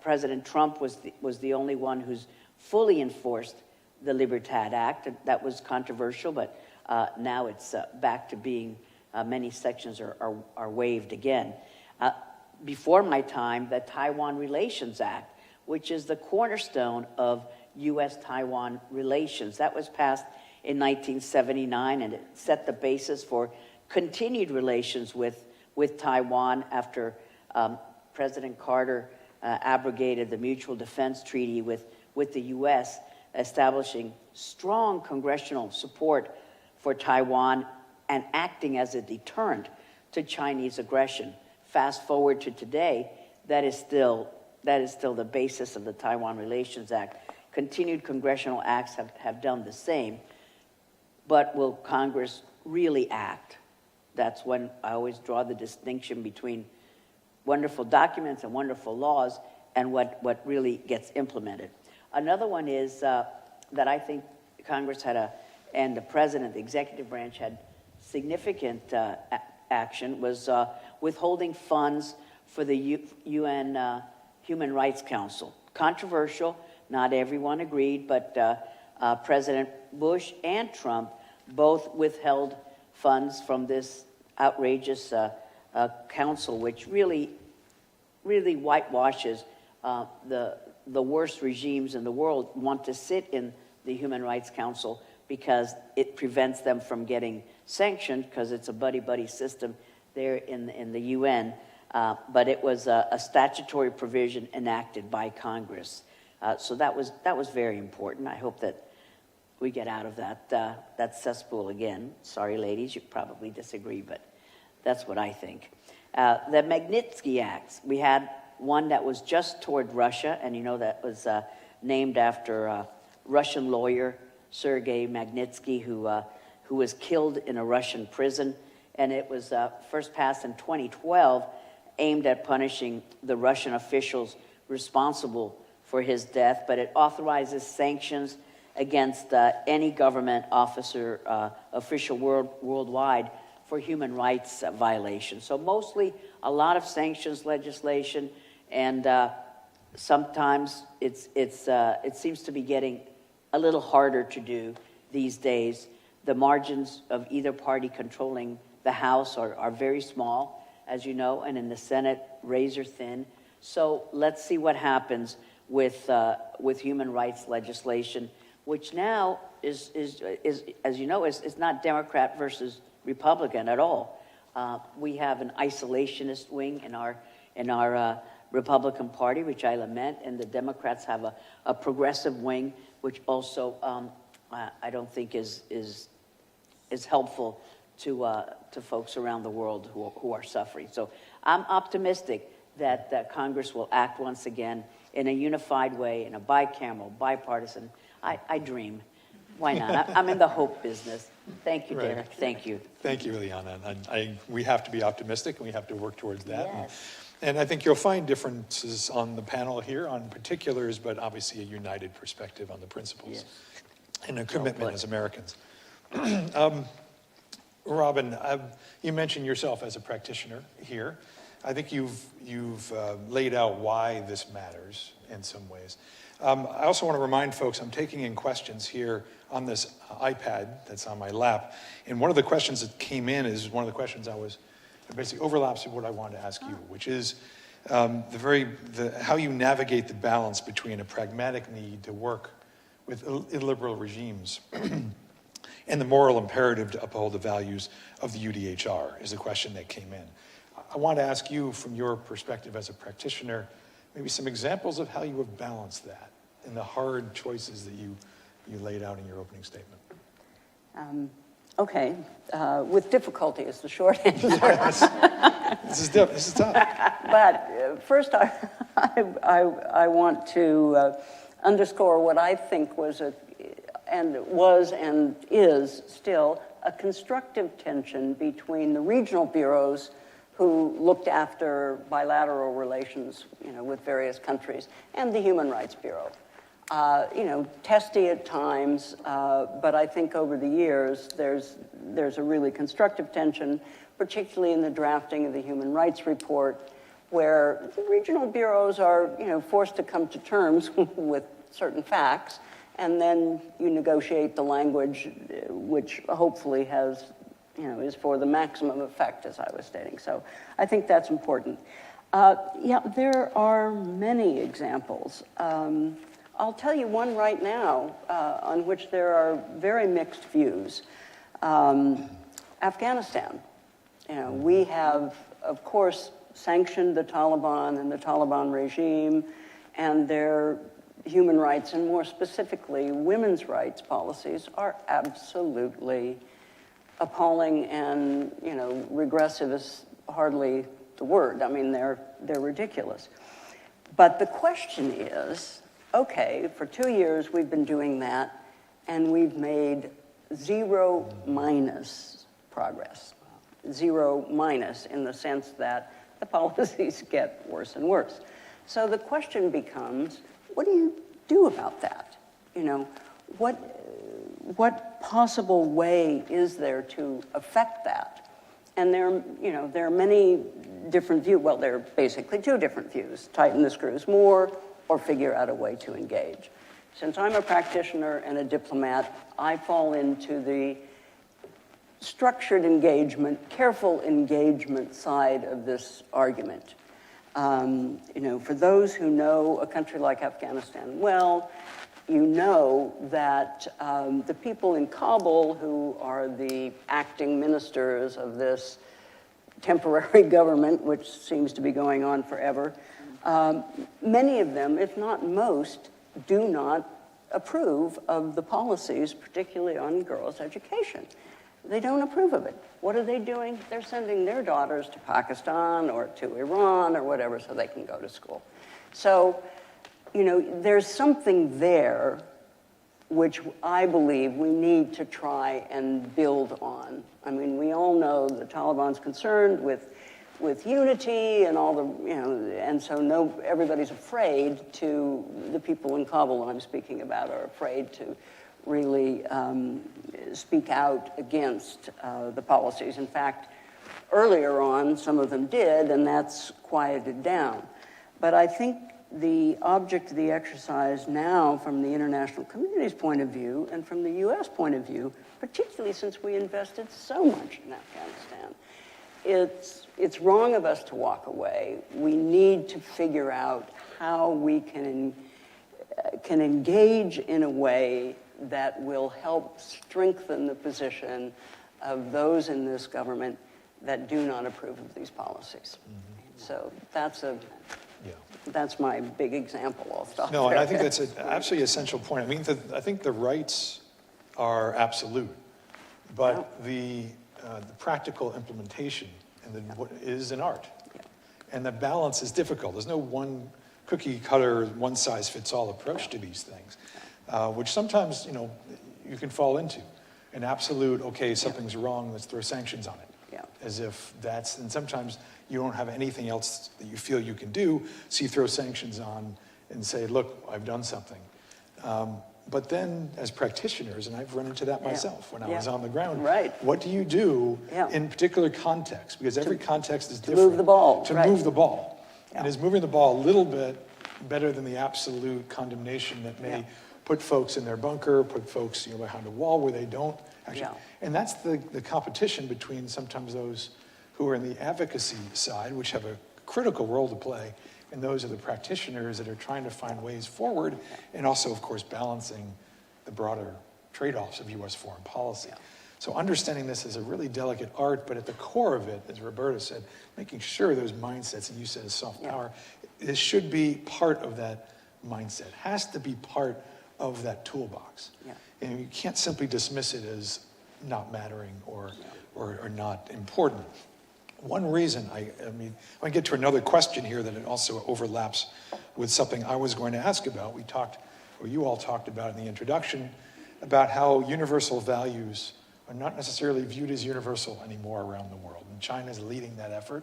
President Trump was the only one who's fully enforced the Libertad Act. That was controversial, but now it's back to being, many sections are waived again. Before my time, the Taiwan Relations Act, which is the cornerstone of U.S.-Taiwan relations. That was passed in 1979, and it set the basis for continued relations with Taiwan after President Carter abrogated the Mutual Defense Treaty with the U.S. establishing strong congressional support for Taiwan and acting as a deterrent to Chinese aggression. Fast forward to today, that is still the basis of the Taiwan Relations Act. Continued congressional acts have done the same, but will Congress really act? That's when I always draw the distinction between wonderful documents and wonderful laws and what really gets implemented. Another one is that I think Congress and the President, the executive branch, had significant action was withholding funds for the UN Human Rights Council. Controversial, not everyone agreed, but President Bush and Trump both withheld funds from this outrageous council, which really whitewashes the worst regimes in the world want to sit in the Human Rights Council because it prevents them from getting sanctioned because it's a buddy-buddy system there in the UN. But it was a statutory provision enacted by Congress. So that was very important. I hope that we get out of that cesspool again. Sorry, ladies, you probably disagree, but that's what I think. The Magnitsky Acts, we had one that was just toward Russia, and you know that was named after a Russian lawyer, Sergei Magnitsky, who was killed in a Russian prison, and it was first passed in 2012, aimed at punishing the Russian officials responsible for his death, but it authorizes sanctions against any government officer, official worldwide for human rights violations. So mostly a lot of sanctions legislation, and sometimes it seems to be getting a little harder to do these days. The margins of either party controlling the House are very small, as you know, and in the Senate, razor thin. So let's see what happens with human rights legislation, which now is as you know, is not Democrat versus Republican at all. We have an isolationist wing in our Republican Party, which I lament, and the Democrats have a progressive wing, which also I don't think is helpful to folks around the world who are suffering. So I'm optimistic that Congress will act once again in a unified way, in a bicameral, bipartisan. I dream. Why not? I'm in the hope business. Thank you, Derek. Right. Thank you. Thank you, Ileana. And we have to be optimistic, and we have to work towards that. Yes. And I think you'll find differences on the panel here on particulars, but obviously a united perspective on the principles Yes. and a commitment put. as Americans. Robin, you mentioned yourself as a practitioner here. I think you've laid out why this matters in some ways. I also want to remind folks I'm taking in questions here on this iPad that's on my lap. And one of the questions that came in is one of the questions it basically overlaps with what I wanted to ask you, which is how you navigate the balance between a pragmatic need to work with illiberal regimes and the moral imperative to uphold the values of the UDHR is the question that came in. I want to ask you, from your perspective as a practitioner, maybe some examples of how you have balanced that in the hard choices that you laid out in your opening statement. Okay, with difficulty is the short answer. Yes. This is tough. But first, I want to underscore what I think was and is still a constructive tension between the regional bureaus who looked after bilateral relations, with various countries, and the Human Rights Bureau. Testy at times, but I think over the years there's a really constructive tension, particularly in the drafting of the Human Rights Report, where the regional bureaus are, forced to come to terms with certain facts, and then you negotiate the language, which hopefully has, is for the maximum effect, as I was stating. So I think that's important. There are many examples. I'll tell you one right now on which there are very mixed views. Afghanistan. We have, of course, sanctioned the Taliban and the Taliban regime and their human rights, and more specifically, women's rights policies are absolutely appalling and, regressive is hardly the word. I mean, they're ridiculous. But the question is, okay, for 2 years we've been doing that, and we've made 0 minus progress. 0 minus in the sense that the policies get worse and worse. So the question becomes, what do you do about that? What possible way is there to affect that? And there are many different views. Well, there are basically 2 different views: tighten the screws more, or figure out a way to engage. Since I'm a practitioner and a diplomat, I fall into the structured engagement, careful engagement side of this argument. For those who know a country like Afghanistan well, you know that the people in Kabul, who are the acting ministers of this temporary government, which seems to be going on forever, many of them, if not most, do not approve of the policies, particularly on girls' education. They don't approve of it. What are they doing? They're sending their daughters to Pakistan or to Iran or whatever so they can go to school. So, there's something there which I believe we need to try and build on. I mean, we all know the Taliban's concerned with unity and all the, and so everybody's afraid to, the people in Kabul I'm speaking about are afraid to really speak out against the policies. In fact, earlier on, some of them did, and that's quieted down. But I think the object of the exercise now, from the international community's point of view and from the U.S. point of view, particularly since we invested so much in Afghanistan, it's wrong of us to walk away. We need to figure out how we can engage in a way that will help strengthen the position of those in this government that do not approve of these policies. Mm-hmm. So that's my big example. I'll stop No, there. and I think that's an absolutely essential point. I mean, I think the rights are absolute, but the practical implementation is an art. Yeah. And the balance is difficult. There's no one cookie cutter, one size fits all approach to these things, which sometimes, you can fall into. An absolute, okay, something's wrong, let's throw sanctions on it. Yeah. As if and sometimes you don't have anything else that you feel you can do, so you throw sanctions on and say, look, I've done something. But then as practitioners, and I've run into that myself when I was on the ground, what do you do in particular contexts? Because every context is different. To move the ball. To move the ball. Yeah. And is moving the ball a little bit better than the absolute condemnation that may put folks in their bunker, put folks behind a wall where they don't actually. And that's the competition between sometimes those who are in the advocacy side, which have a critical role to play, and those are the practitioners that are trying to find ways forward, and also, of course, balancing the broader trade-offs of U.S. foreign policy. Yeah. So understanding this is a really delicate art, but at the core of it, as Roberta said, making sure those mindsets, and you said soft power, this should be part of that mindset, has to be part of that toolbox. Yeah. And you can't simply dismiss it as not mattering or not important. One reason, I get to another question here that it also overlaps with something I was going to ask about. You all talked about in the introduction, about how universal values are not necessarily viewed as universal anymore around the world. And China is leading that effort.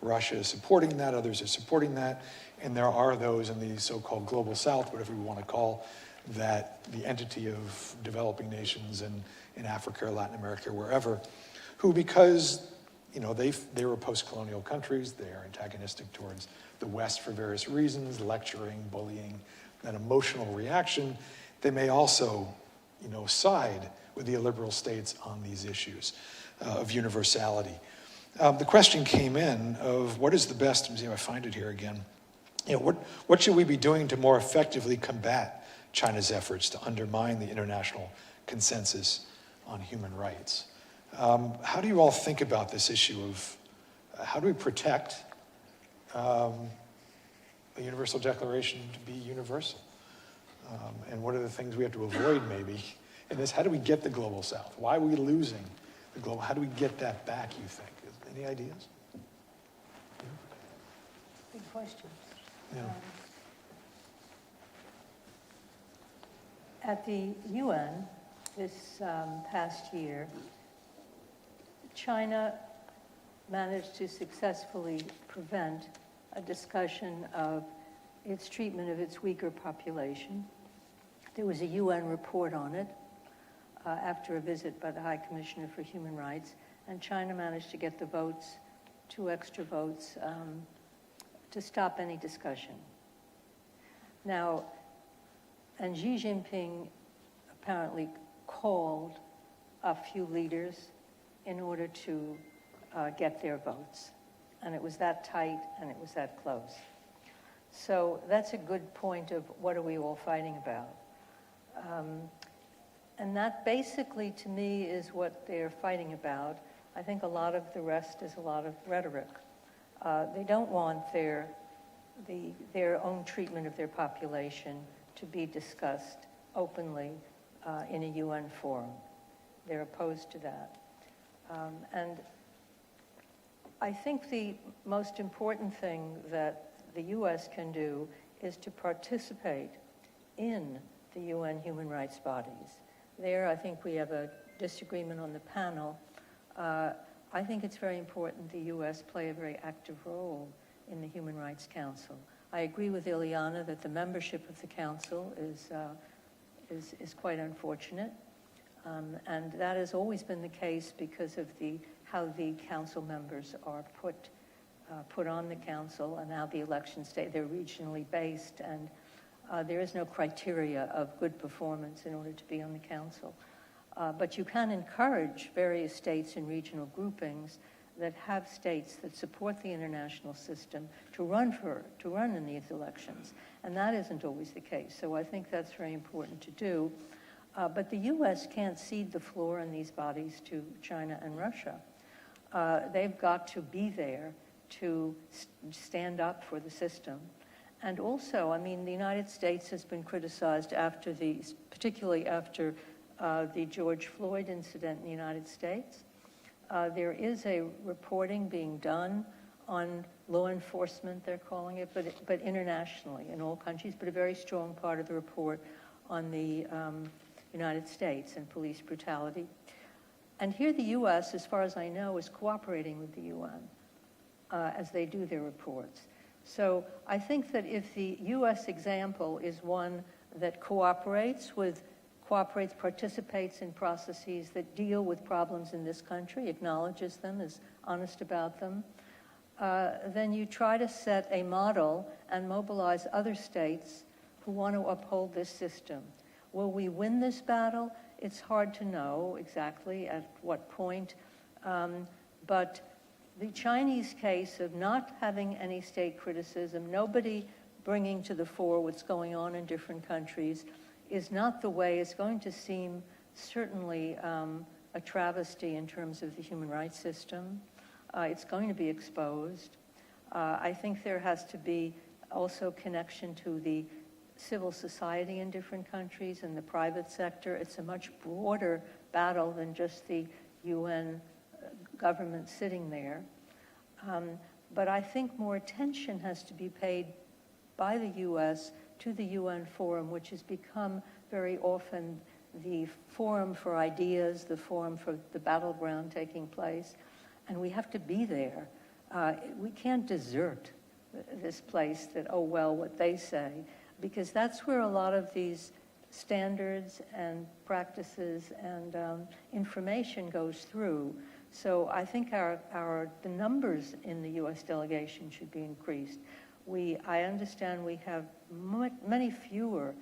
Russia is supporting that, others are supporting that, and there are those in the so-called global south, whatever we want to call that, the entity of developing nations in Africa or Latin America or wherever, who, because they were post-colonial countries, they are antagonistic towards the West for various reasons, lecturing, bullying, that emotional reaction, they may also side with the illiberal states on these issues of universality. The question came in of what is the best, let me see if I find it here again, what should we be doing to more effectively combat China's efforts to undermine the international consensus on human rights? How do you all think about this issue of how do we protect a universal declaration to be universal? And what are the things we have to avoid maybe in this? How do we get the global south? Why are we losing the global? How do we get that back, you think? Any ideas? Big questions. Yeah. At the UN this past year, China managed to successfully prevent a discussion of its treatment of its Uyghur population. There was a UN report on it after a visit by the High Commissioner for Human Rights, and China managed to get the votes, 2 extra votes, to stop any discussion. Now, and Xi Jinping apparently called a few leaders in order to get their votes. And it was that tight and it was that close. So that's a good point of what are we all fighting about. And that basically, to me, is what they're fighting about. I think a lot of the rest is a lot of rhetoric. They don't want their own treatment of their population to be discussed openly in a UN forum. They're opposed to that. And I think the most important thing that the U.S. can do is to participate in the UN human rights bodies. There, I think we have a disagreement on the panel. I think it's very important the U.S. play a very active role in the Human Rights Council. I agree with Ileana that the membership of the Council is quite unfortunate. And that has always been the case because of how the council members are put on the council and how the elections they're regionally based, and there is no criteria of good performance in order to be on the council. But you can encourage various states and regional groupings that have states that support the international system to run in these elections, and that isn't always the case. So I think that's very important to do. But the U.S. can't cede the floor in these bodies to China and Russia. They've got to be there to stand up for the system. And also, I mean, the United States has been criticized particularly after the George Floyd incident in the United States. There is a reporting being done on law enforcement, they're calling it, but internationally in all countries, but a very strong part of the report on the United States and police brutality. And here the U.S., as far as I know, is cooperating with the UN as they do their reports. So I think that if the U.S. example is one that participates in processes that deal with problems in this country, acknowledges them, is honest about them, then you try to set a model and mobilize other states who want to uphold this system. Will we win this battle? It's hard to know exactly at what point, but the Chinese case of not having any state criticism, nobody bringing to the fore what's going on in different countries, is not the way. It's going to seem certainly a travesty in terms of the human rights system. It's going to be exposed. I think there has to be also connection to the civil society in different countries and the private sector. It's a much broader battle than just the UN government sitting there. But I think more attention has to be paid by the U.S. to the UN forum, which has become very often the forum for ideas, the forum for the battleground taking place, and we have to be there. We can't desert this place that, oh, well, what they say, because that's where a lot of these standards and practices and information goes through. So I think the numbers in the U.S. delegation should be increased. I understand we have many fewer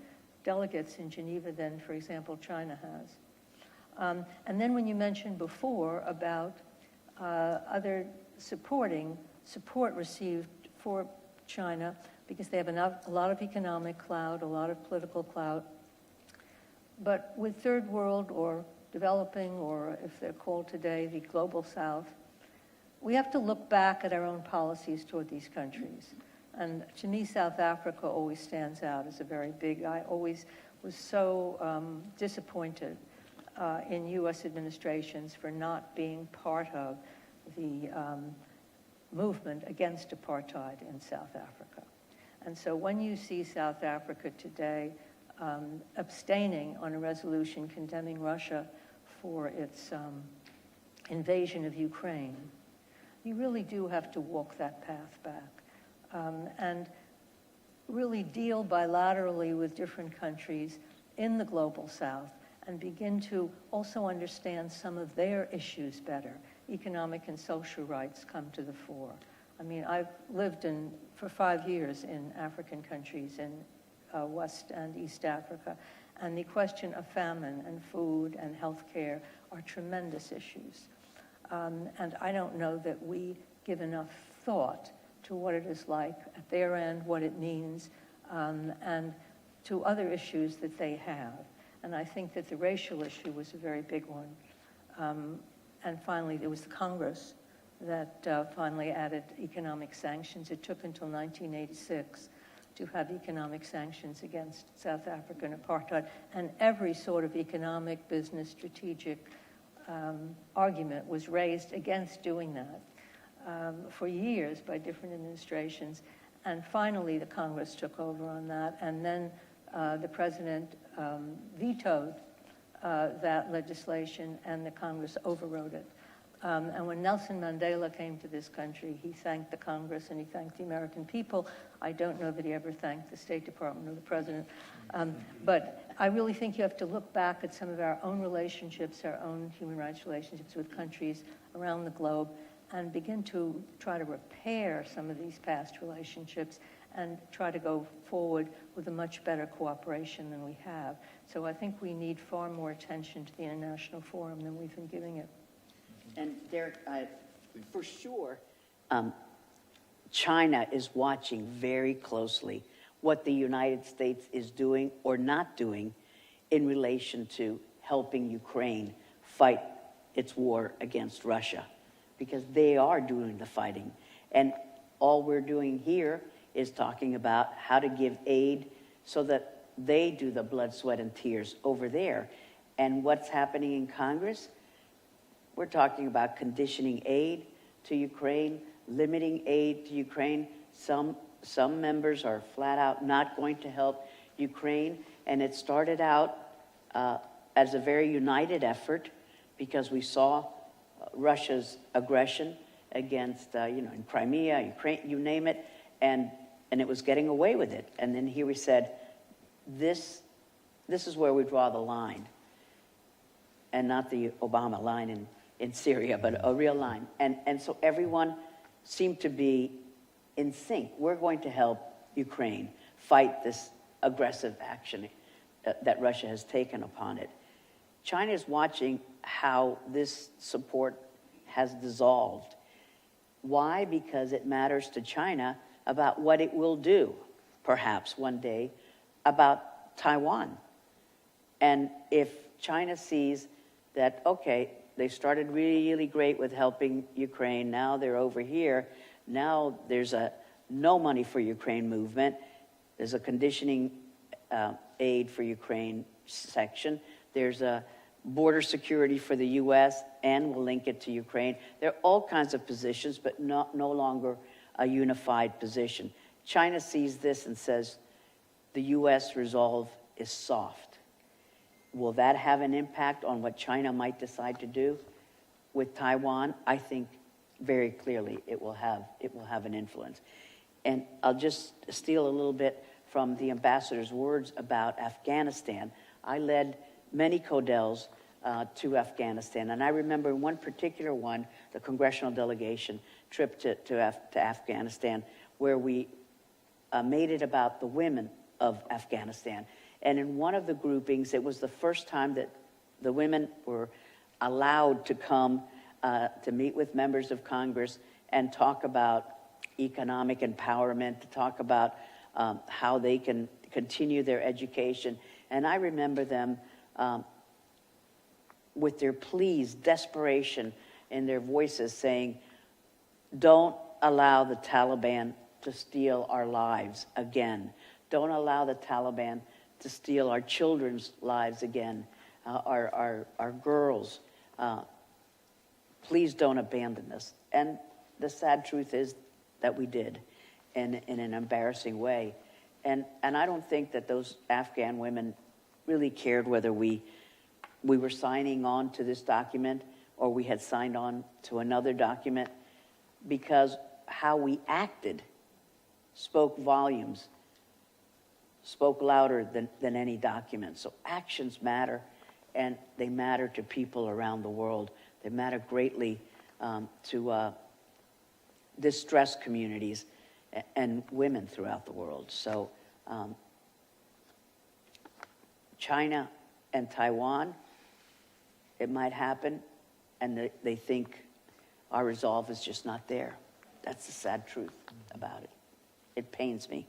delegates in Geneva than, for example, China has. And then when you mentioned before about other support received for China, because they have a lot of economic clout, a lot of political clout. But with third world or developing, or if they're called today, the global south, we have to look back at our own policies toward these countries. And to me, South Africa always stands out as a very big. I always was so disappointed in U.S. administrations for not being part of the movement against apartheid in South Africa. And so when you see South Africa today abstaining on a resolution condemning Russia for its invasion of Ukraine, you really do have to walk that path back and really deal bilaterally with different countries in the global south and begin to also understand some of their issues better. Economic and social rights come to the fore. I mean, I've lived for 5 years in African countries in West and East Africa, and the question of famine and food and health care are tremendous issues. And I don't know that we give enough thought to what it is like at their end, what it means, and to other issues that they have. And I think that the racial issue was a very big one. And finally, there was the Congress that finally added economic sanctions. It took until 1986 to have economic sanctions against South African apartheid. And every sort of economic, business, strategic argument was raised against doing that for years by different administrations. And finally, the Congress took over on that. And then the president vetoed that legislation, and the Congress overrode it. And when Nelson Mandela came to this country, he thanked the Congress and he thanked the American people. I don't know that he ever thanked the State Department or the president. But I really think you have to look back at some of our own relationships, our own human rights relationships with countries around the globe, and begin to try to repair some of these past relationships and try to go forward with a much better cooperation than we have. So I think we need far more attention to the International Forum than we've been giving it. And Derek, for sure, China is watching very closely what the United States is doing or not doing in relation to helping Ukraine fight its war against Russia, because they are doing the fighting. And all we're doing here is talking about how to give aid so that they do the blood, sweat, and tears over there. And what's happening in Congress? We're talking about conditioning aid to Ukraine, limiting aid to Ukraine. Some members are flat out not going to help Ukraine. And it started out as a very united effort because we saw Russia's aggression against, in Crimea, Ukraine, you name it, and it was getting away with it. And then here we said, this is where we draw the line, and not the Obama line in Syria, but a real line. And so everyone seemed to be in sync. We're going to help Ukraine fight this aggressive action that Russia has taken upon it. China is watching how this support has dissolved. Why? Because it matters to China about what it will do, perhaps one day, about Taiwan. And if China sees that, okay, they started really great with helping Ukraine, now they're over here, now there's a no money for Ukraine movement, there's a conditioning aid for Ukraine section, there's a border security for the U.S., and we'll link it to Ukraine. There are all kinds of positions, but no longer a unified position. China sees this and says, the U.S. resolve is soft. Will that have an impact on what China might decide to do with Taiwan? I think very clearly it will have an influence. And I'll just steal a little bit from the ambassador's words about Afghanistan. I led many CODELs to Afghanistan, and I remember in one particular one, the Congressional delegation trip to Afghanistan, where we made it about the women of Afghanistan. And in one of the groupings, it was the first time that the women were allowed to come to meet with members of Congress and talk about economic empowerment, to talk about how they can continue their education. And I remember them with their pleas, desperation in their voices, saying, don't allow the Taliban to steal our lives again. Don't allow the Taliban to steal our children's lives again, our girls. Please don't abandon us. And the sad truth is that we did in an embarrassing way. And I don't think that those Afghan women really cared whether we were signing on to this document or we had signed on to another document, because how we acted spoke volumes, spoke louder than any document. So actions matter, and they matter to people around the world. They matter greatly to distressed communities and women throughout the world. So China and Taiwan, it might happen, and they think our resolve is just not there. That's the sad truth about it. It pains me.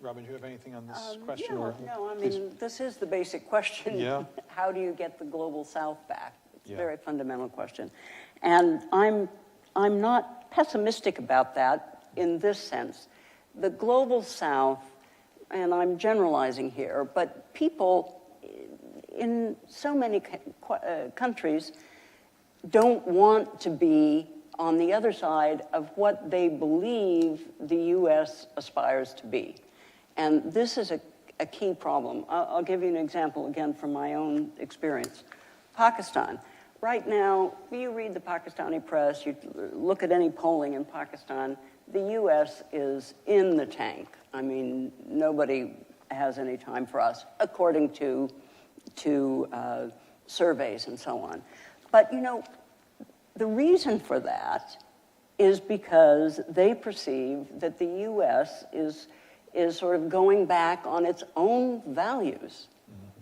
Robin, do you have anything on this question? No, I Please. mean, this is the basic question. Yeah. How do you get the global South back? It's Yeah. a very fundamental question. And I'm not pessimistic about that in this sense. The global South, and I'm generalizing here, but people in so many countries don't want to be on the other side of what they believe the U.S. aspires to be. And this is a key problem. I'll give you an example again from my own experience. Pakistan. Right now, you read the Pakistani press, you look at any polling in Pakistan, the U.S. is in the tank. I mean, nobody has any time for us, according to surveys and so on. But, you know, the reason for that is because they perceive that the U.S. is sort of going back on its own values.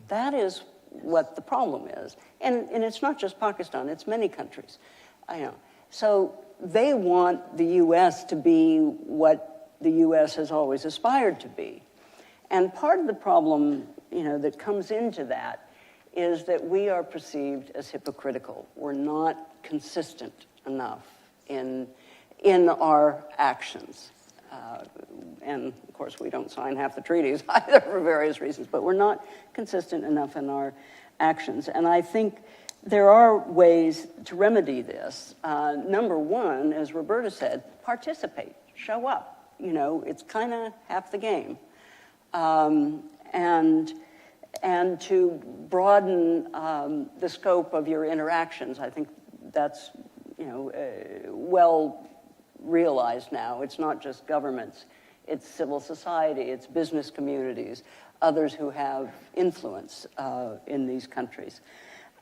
That is what the problem is. And it's not just Pakistan, it's many countries. I know. So they want the U.S. to be what the U.S. has always aspired to be. And part of the problem, you know, that comes into that is that we are perceived as hypocritical. We're not consistent enough in our actions. And of course, we don't sign half the treaties either for various reasons, but we're not consistent enough in our actions. And I think there are ways to remedy this. Number one, as Roberta said, participate, show up. You know, it's kind of half the game. And to broaden the scope of your interactions, I think that's, you know, well realized now. It's not just governments, it's civil society, it's business communities, others who have influence in these countries.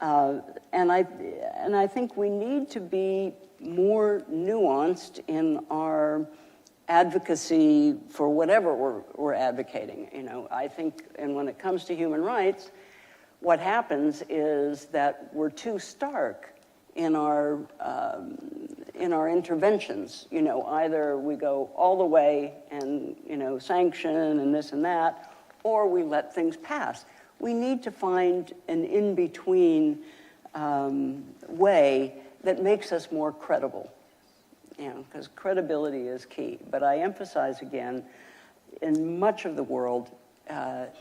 And I think we need to be more nuanced in our advocacy for whatever we're advocating. You know, I think, and when it comes to human rights, what happens is that we're too stark in our interventions. You know, either we go all the way and, you know, sanction and this and that, or we let things pass. We need to find an in-between way that makes us more credible. You know, because credibility is key. But I emphasize again, in much of the world,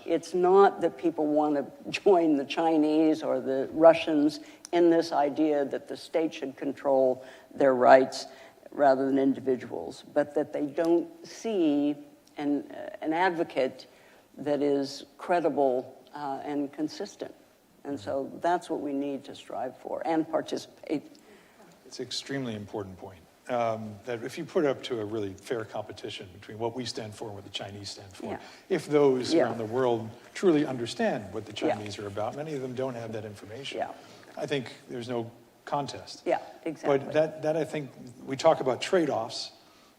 it's not that people want to join the Chinese or the Russians in this idea that the state should control their rights rather than individuals, but that they don't see an advocate that is credible and consistent. And so that's what we need to strive for and participate. It's an extremely important point. That if you put it up to a really fair competition between what we stand for and what the Chinese stand for, Yeah. if those Yeah. around the world truly understand what the Yeah. Chinese are about, many of them don't have that information. Yeah. I think there's no contest. Yeah, exactly. But that I think, we talk about trade-offs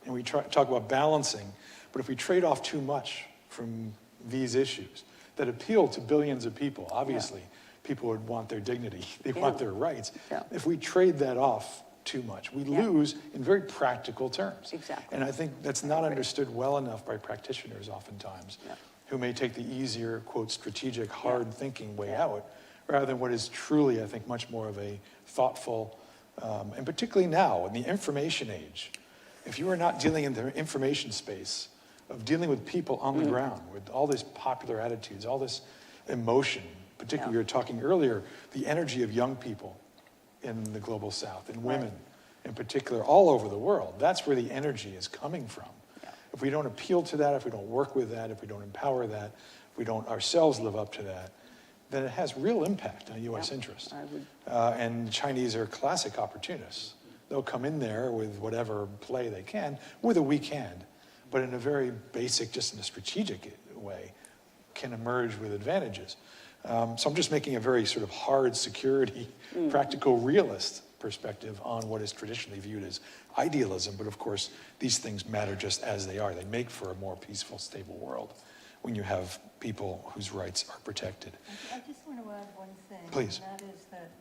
and we talk about balancing, but if we trade off too much from these issues that appeal to billions of people, obviously people would want their dignity, they want their rights. Yeah. If we trade that off too much, we lose in very practical terms. Exactly. And I think that's not understood well enough by practitioners oftentimes, Yeah. who may take the easier, quote, strategic, hard thinking way out, rather than what is truly, I think, much more of a thoughtful, and particularly now, in the information age, if you are not dealing in the information space of dealing with people on the ground, with all these popular attitudes, all this emotion, particularly you were talking earlier, the energy of young people in the global south, and women in particular, all over the world, that's where the energy is coming from. If we don't appeal to that, if we don't work with that, if we don't empower that, if we don't ourselves live up to that, then it has real impact on U.S. interest. And Chinese are classic opportunists. They'll come in there with whatever play they can, with a weak hand, but in a very basic, just in a strategic way, can emerge with advantages. So I'm just making a very sort of hard security, practical realist perspective on what is traditionally viewed as idealism, but of course, these things matter just as they are. They make for a more peaceful, stable world when you have people whose rights are protected. I just want to add one thing. Please. And that is that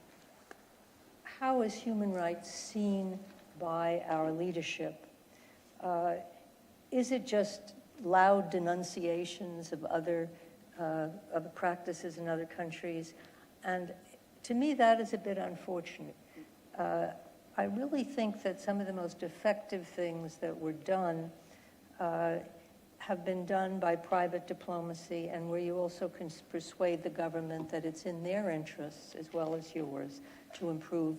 how is human rights seen by our leadership? Is it just loud denunciations of other practices in other countries? And to me, that is a bit unfortunate. I really think that some of the most effective things that were done have been done by private diplomacy, and where you also can persuade the government that it's in their interests as well as yours to improve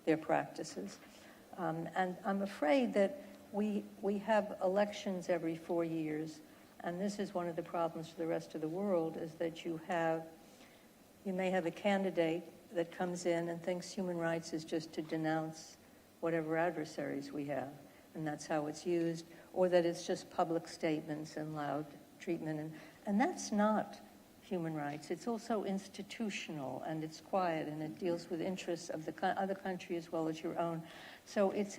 their practices. And I'm afraid that we have elections every 4 years, and this is one of the problems for the rest of the world, is that you may have a candidate that comes in and thinks human rights is just to denounce whatever adversaries we have, and that's how it's used, or that it's just public statements and loud treatment. And that's not human rights. It's also institutional, and it's quiet, and it deals with interests of the other country as well as your own. So it's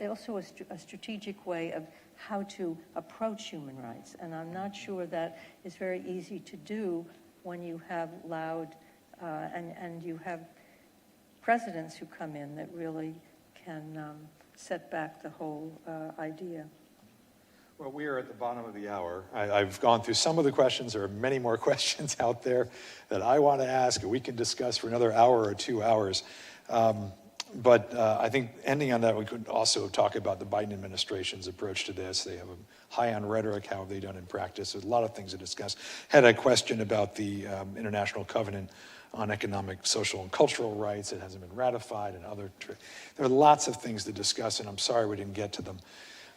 also a strategic way of how to approach human rights, and I'm not sure that is very easy to do when you have loud and you have presidents who come in that really can set back the whole idea. Well, we are at the bottom of the hour. I've gone through some of the questions. There are many more questions out there that I want to ask, and we can discuss for another hour or 2 hours. But I think ending on that, we could also talk about the Biden administration's approach to this. They have a high on rhetoric. How have they done in practice? There's a lot of things to discuss. Had a question about the International Covenant on Economic, Social, and Cultural Rights. It hasn't been ratified, and there are lots of things to discuss, and I'm sorry we didn't get to them.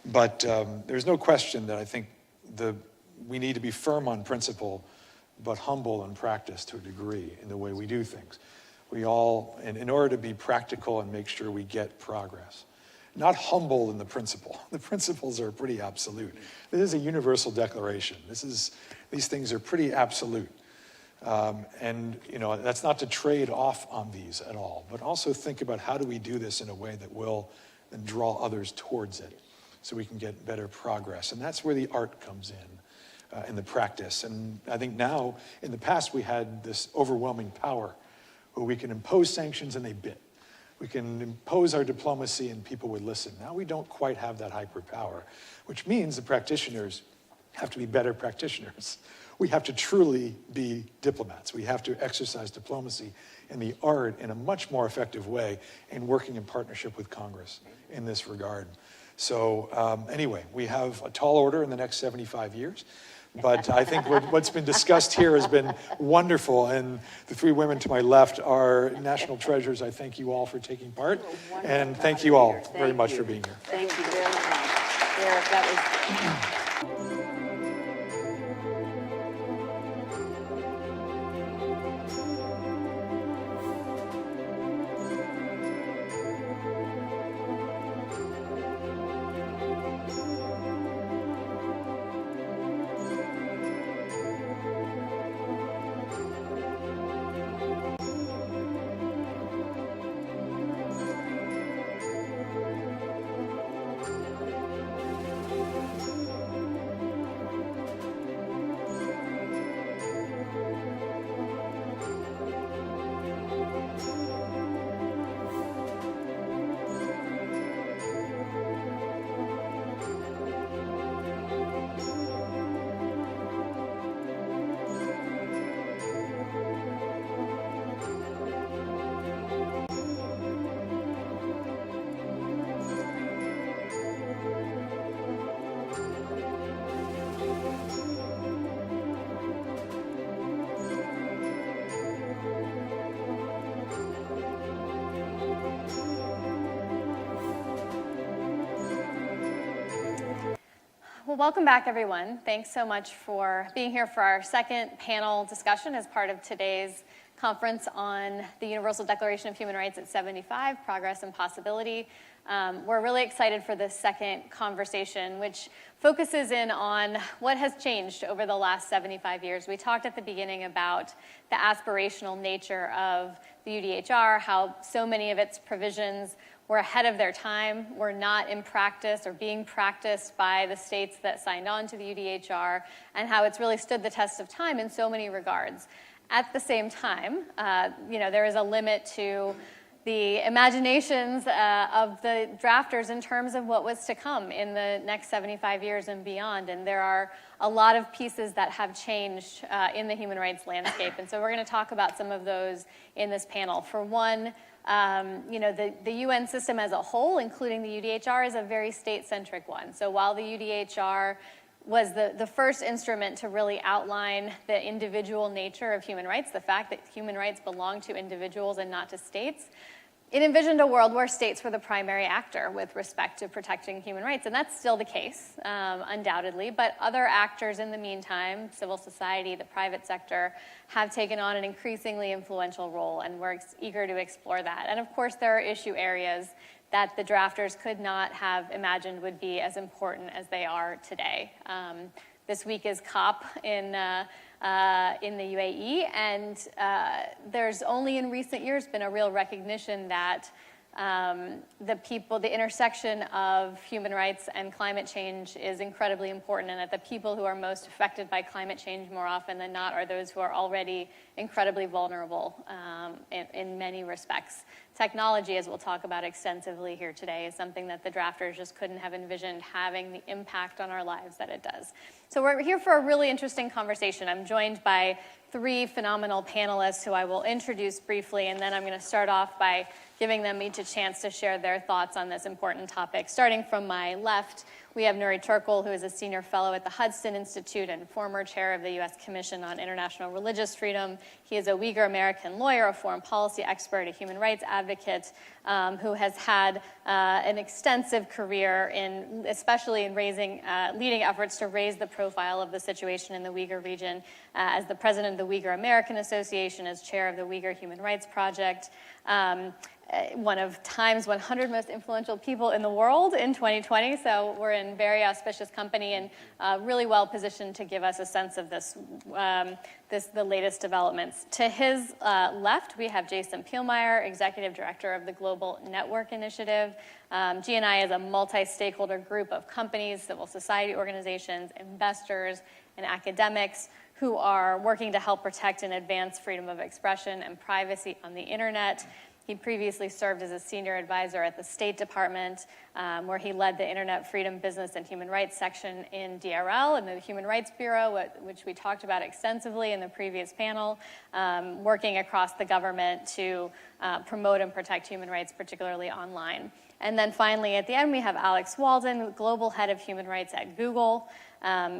But there's no question that I think we need to be firm on principle, but humble in practice to a degree in the way we do things. We all, in order to be practical and make sure we get progress, not humble in the principle. The principles are pretty absolute. This is a universal declaration. These things are pretty absolute. And that's not to trade off on these at all, but also think about how do we do this in a way that will then draw others towards it so we can get better progress. And that's where the art comes in the practice. And I think now, in the past, we had this overwhelming power where we can impose sanctions and they bit. We can impose our diplomacy and people would listen. Now we don't quite have that hyperpower, which means the practitioners have to be better practitioners. We have to truly be diplomats. We have to exercise diplomacy and the art in a much more effective way and working in partnership with Congress in this regard. So anyway, we have a tall order in the next 75 years. But I think what's been discussed here has been wonderful. And the three women to my left are national treasures. I thank you all for taking part. And thank you all very much for being here. Thank you very much. Derek, that was... Well, welcome back, everyone. Thanks so much for being here for our second panel discussion as part of today's conference on the Universal Declaration of Human Rights at 75, Progress and Possibility. We're really excited for this second conversation, which focuses in on what has changed over the last 75 years. We talked at the beginning about the aspirational nature of the UDHR, how so many of its provisions were ahead of their time, were not in practice or being practiced by the states that signed on to the UDHR, and how it's really stood the test of time in so many regards. At the same time, there is a limit to the imaginations of the drafters in terms of what was to come in the next 75 years and beyond. And there are a lot of pieces that have changed in the human rights landscape. And so we're going to talk about some of those in this panel. For one, the UN system as a whole, including the UDHR, is a very state-centric one. So while the UDHR was the first instrument to really outline the individual nature of human rights, the fact that human rights belong to individuals and not to states, it envisioned a world where states were the primary actor with respect to protecting human rights, and that's still the case, undoubtedly, but other actors in the meantime, civil society, the private sector, have taken on an increasingly influential role, and we're eager to explore that. And of course, there are issue areas that the drafters could not have imagined would be as important as they are today. This week is COP in the UAE, and there's only in recent years been a real recognition that the intersection of human rights and climate change is incredibly important, and that the people who are most affected by climate change more often than not are those who are already incredibly vulnerable in many respects. Technology, as we'll talk about extensively here today, is something that the drafters just couldn't have envisioned having the impact on our lives that it does. So we're here for a really interesting conversation. I'm joined by three phenomenal panelists who I will introduce briefly, and then I'm going to start off by giving them each a chance to share their thoughts on this important topic. Starting from my left, we have Nuri Turkul, who is a senior fellow at the Hudson Institute and former chair of the U.S. Commission on International Religious Freedom. He is a Uyghur American lawyer, a foreign policy expert, a human rights advocate, who has had an extensive career especially in leading efforts to raise the profile of the situation in the Uyghur region, as the president of the Uyghur American Association, as chair of the Uyghur Human Rights Project, one of Time's 100 most influential people in the world in 2020. So we're in very auspicious company and really well positioned to give us a sense of the latest developments. To his left, we have Jason Pielmeyer, Executive Director of the Global Network Initiative. GNI is a multi-stakeholder group of companies, civil society organizations, investors, and academics who are working to help protect and advance freedom of expression and privacy on the internet. He previously served as a senior advisor at the State Department, where he led the Internet Freedom, Business, and Human Rights section in DRL and the Human Rights Bureau, which we talked about extensively in the previous panel, working across the government to promote and protect human rights, particularly online. And then finally, at the end, we have Alex Walden, Global Head of Human Rights at Google.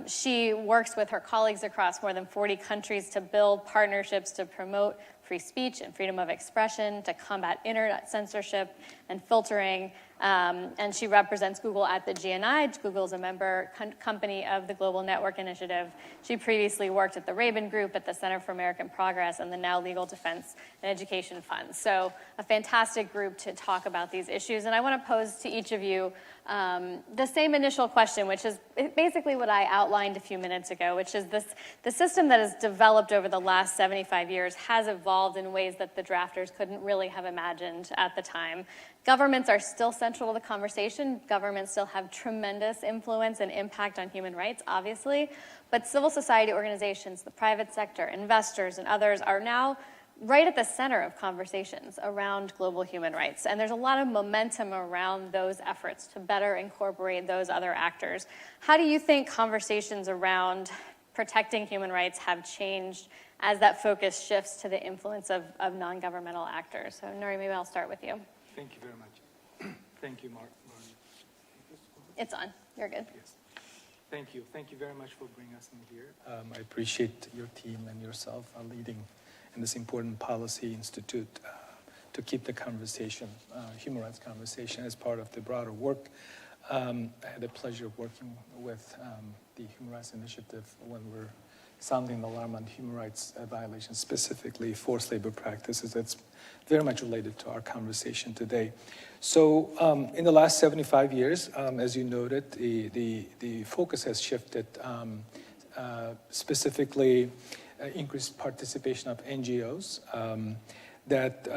She works with her colleagues across more than 40 countries to build partnerships to promote free speech and freedom of expression, to combat internet censorship and filtering. And she represents Google at the GNI. Google is a member company of the Global Network Initiative. She previously worked at the Rabin Group, at the Center for American Progress, and the Now Legal Defense and Education Fund. So a fantastic group to talk about these issues. And I want to pose to each of you the same initial question, which is basically what I outlined a few minutes ago, which is the system that has developed over the last 75 years has evolved in ways that the drafters couldn't really have imagined at the time. Governments are still central to the conversation. Governments still have tremendous influence and impact on human rights, obviously. But civil society organizations, the private sector, investors, and others are now right at the center of conversations around global human rights. And there's a lot of momentum around those efforts to better incorporate those other actors. How do you think conversations around protecting human rights have changed as that focus shifts to the influence of non-governmental actors? So Nuri, maybe I'll start with you. Thank you very much. Thank you, Mark. It's on. You're good. Yes. Thank you. Thank you very much for bringing us in here. I appreciate your team and yourself leading in this important policy institute to keep the conversation, human rights conversation, as part of the broader work I had the pleasure of working with the Human Rights Initiative when we're sounding the alarm on human rights violations, specifically forced labor practices. That's very much related to our conversation today. So in the last 75 years, as you noted, the focus has shifted, specifically increased participation of NGOs that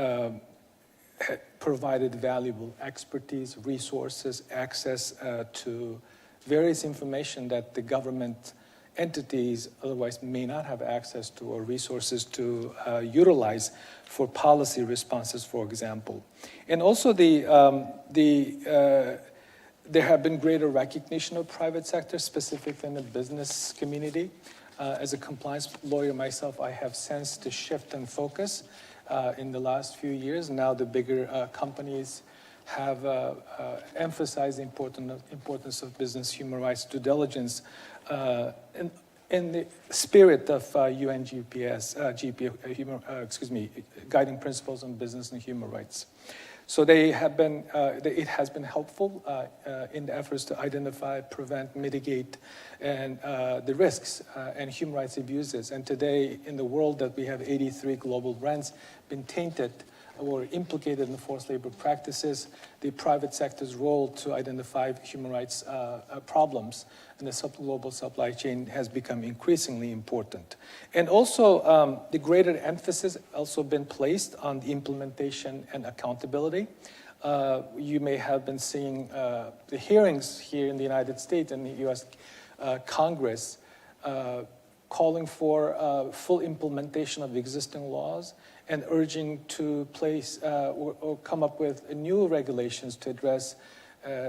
provided valuable expertise, resources, access to various information that the government entities otherwise may not have access to, or resources to utilize for policy responses, for example. And also there have been greater recognition of private sector, specifically in the business community. As a compliance lawyer myself, I have sensed a shift in focus in the last few years. Now the bigger companies have emphasized the importance of business human rights due diligence in the spirit of UNGPS, Guiding Principles on Business and Human Rights. So they have been, it has been helpful in the efforts to identify, prevent, mitigate, and the risks and human rights abuses. And today, in the world that we have 83 global brands been tainted or implicated in forced labor practices, the private sector's role to identify human rights problems in the global supply chain has become increasingly important. And also, the greater emphasis also been placed on the implementation and accountability. You may have been seeing the hearings here in the United States and the U.S. Congress calling for full implementation of existing laws and urging to place or come up with new regulations to address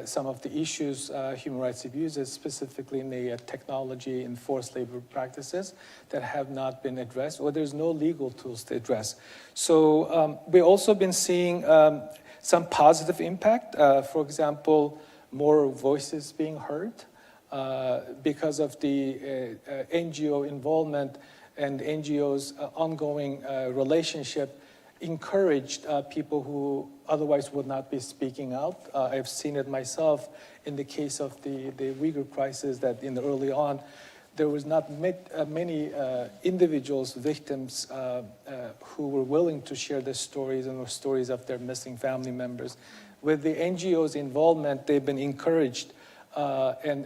some of the issues, human rights abuses, specifically in the technology and forced labor practices that have not been addressed, or there's no legal tools to address. So we've also been seeing some positive impact. For example, more voices being heard because of the NGO involvement and NGOs' ongoing relationship encouraged people who otherwise would not be speaking out. I've seen it myself in the case of the Uyghur crisis, that in the early on, there was not many individuals, victims, who were willing to share their stories and the stories of their missing family members. With the NGOs' involvement, they've been encouraged and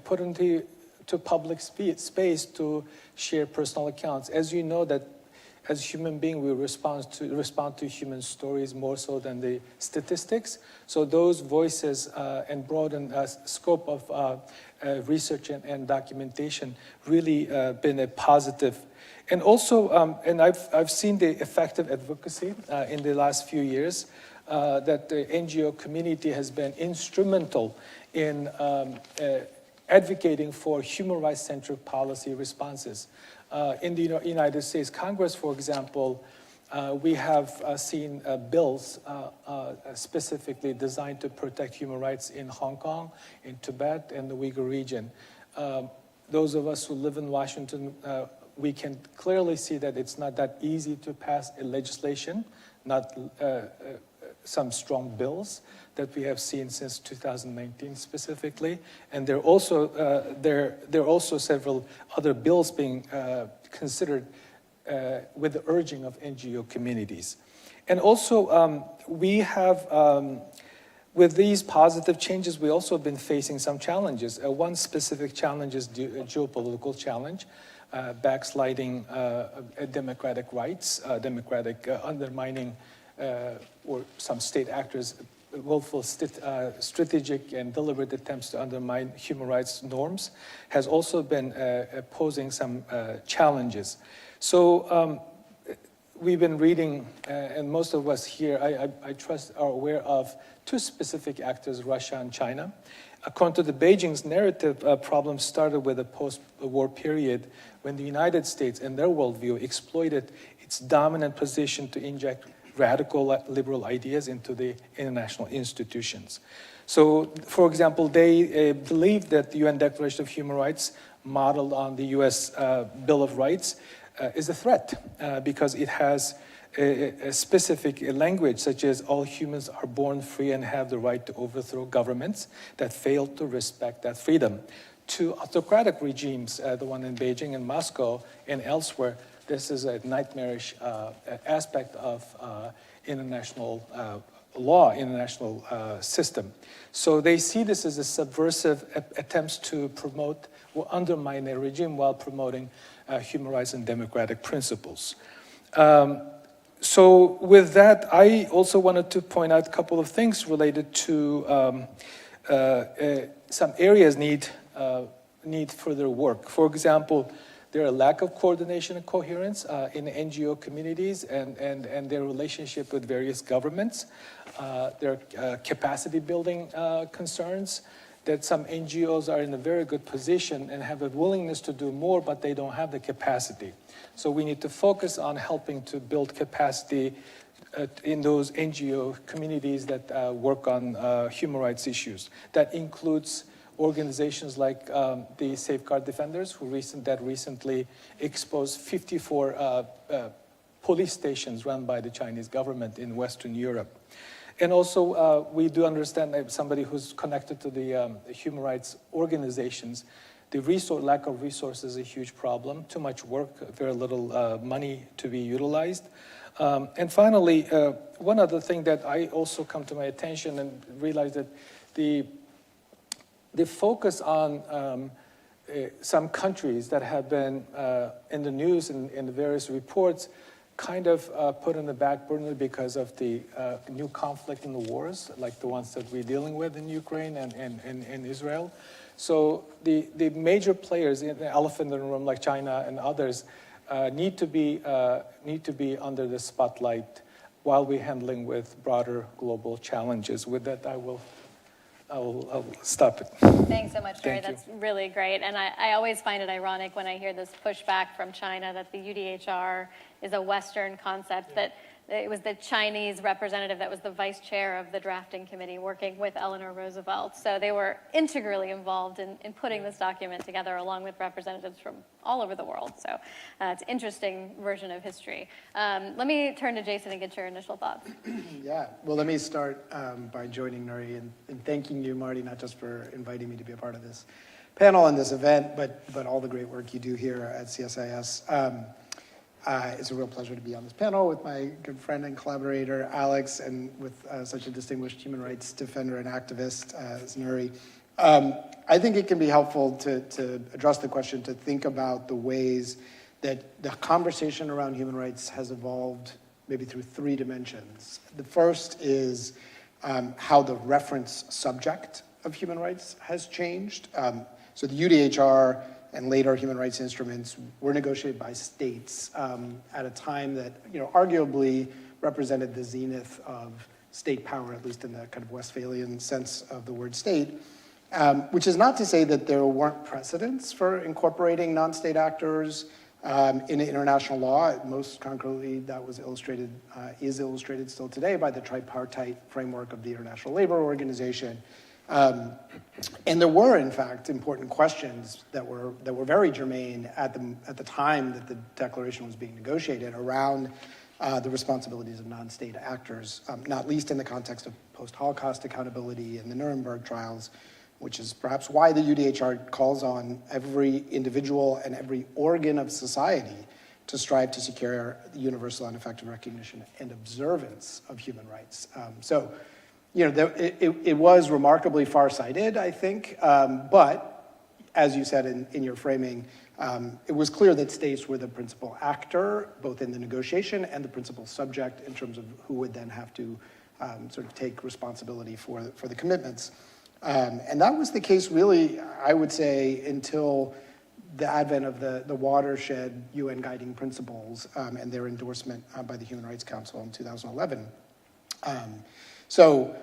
put into public space to share personal accounts. As you know, that as human beings, we respond to human stories more so than the statistics. So those voices and broaden scope of research and documentation really been a positive. And also, and I've seen the effective advocacy in the last few years that the NGO community has been instrumental in advocating for human rights-centric policy responses. In the United States Congress, for example, we have seen bills specifically designed to protect human rights in Hong Kong, in Tibet, and the Uyghur region. Those of us who live in Washington, we can clearly see that it's not that easy to pass a legislation, not some strong bills that we have seen since 2019 specifically, and there are also several other bills being considered with the urging of NGO communities. And also we have, with these positive changes, we also have been facing some challenges. One specific challenge is a geopolitical challenge, backsliding democratic rights, democratic undermining, or some state actors' willful strategic and deliberate attempts to undermine human rights norms has also been posing some challenges. So we've been reading, and most of us here, I trust, are aware of two specific actors, Russia and China. According to the Beijing's narrative, problems started with the post-war period when the United States, in their worldview, exploited its dominant position to inject radical liberal ideas into the international institutions. So, for example, they believe that the UN Declaration of Human Rights, modeled on the US Bill of Rights, is a threat because it has a specific language, such as all humans are born free and have the right to overthrow governments that fail to respect that freedom, to autocratic regimes, the one in Beijing and Moscow and elsewhere. This is a nightmarish aspect of international law, international system. So they see this as a subversive attempts to promote or undermine a regime while promoting human rights and democratic principles. So with that, I also wanted to point out a couple of things related to some areas need further work. For example, there are a lack of coordination and coherence in NGO communities and their relationship with various governments. There are capacity building concerns that some NGOs are in a very good position and have a willingness to do more, but they don't have the capacity. So we need to focus on helping to build capacity in those NGO communities that work on human rights issues. That includes organizations like the Safeguard Defenders, who recently exposed 54 police stations run by the Chinese government in Western Europe. And also, we do understand that somebody who's connected to the human rights organizations, the lack of resources is a huge problem. Too much work, very little money to be utilized. And finally, one other thing that I also come to my attention and realize that the focus on some countries that have been in the news and in the various reports kind of put on the back burner because of the new conflict in the wars, like the ones that we're dealing with in Ukraine and Israel. So the major players, the elephant in the room like China and others, need to be under the spotlight while we're handling with broader global challenges. With that, I'll stop it. Thanks so much, Jerry. Thank you. That's really great. And I always find it ironic when I hear this pushback from China that the UDHR is a Western concept, that it was the Chinese representative that was the vice chair of the drafting committee working with Eleanor Roosevelt. So they were integrally involved in putting this document together along with representatives from all over the world. So it's an interesting version of history. Let me turn to Jason and get your initial thoughts. Yeah, well, let me start by joining Nuri and thanking you, Marty, not just for inviting me to be a part of this panel and this event, but all the great work you do here at CSIS. It's a real pleasure to be on this panel with my good friend and collaborator, Alex, and with such a distinguished human rights defender and activist as Nuri. I think it can be helpful to address the question, to think about the ways that the conversation around human rights has evolved maybe through three dimensions. The first is how the reference subject of human rights has changed. So the UDHR and later human rights instruments were negotiated by states at a time that, arguably represented the zenith of state power, at least in the kind of Westphalian sense of the word state, which is not to say that there weren't precedents for incorporating non-state actors in international law. Most concretely, that was illustrated, is illustrated still today by the tripartite framework of the International Labor Organization. And there were, in fact, important questions that were very germane at the time that the declaration was being negotiated around the responsibilities of non-state actors, not least in the context of post-Holocaust accountability and the Nuremberg trials, which is perhaps why the UDHR calls on every individual and every organ of society to strive to secure the universal and effective recognition and observance of human rights. It was remarkably far-sighted, I think, but as you said in your framing, it was clear that states were the principal actor, both in the negotiation and the principal subject in terms of who would then have to sort of take responsibility for the commitments. And that was the case, really, I would say, until the advent of the watershed UN guiding principles and their endorsement by the Human Rights Council in 2011. So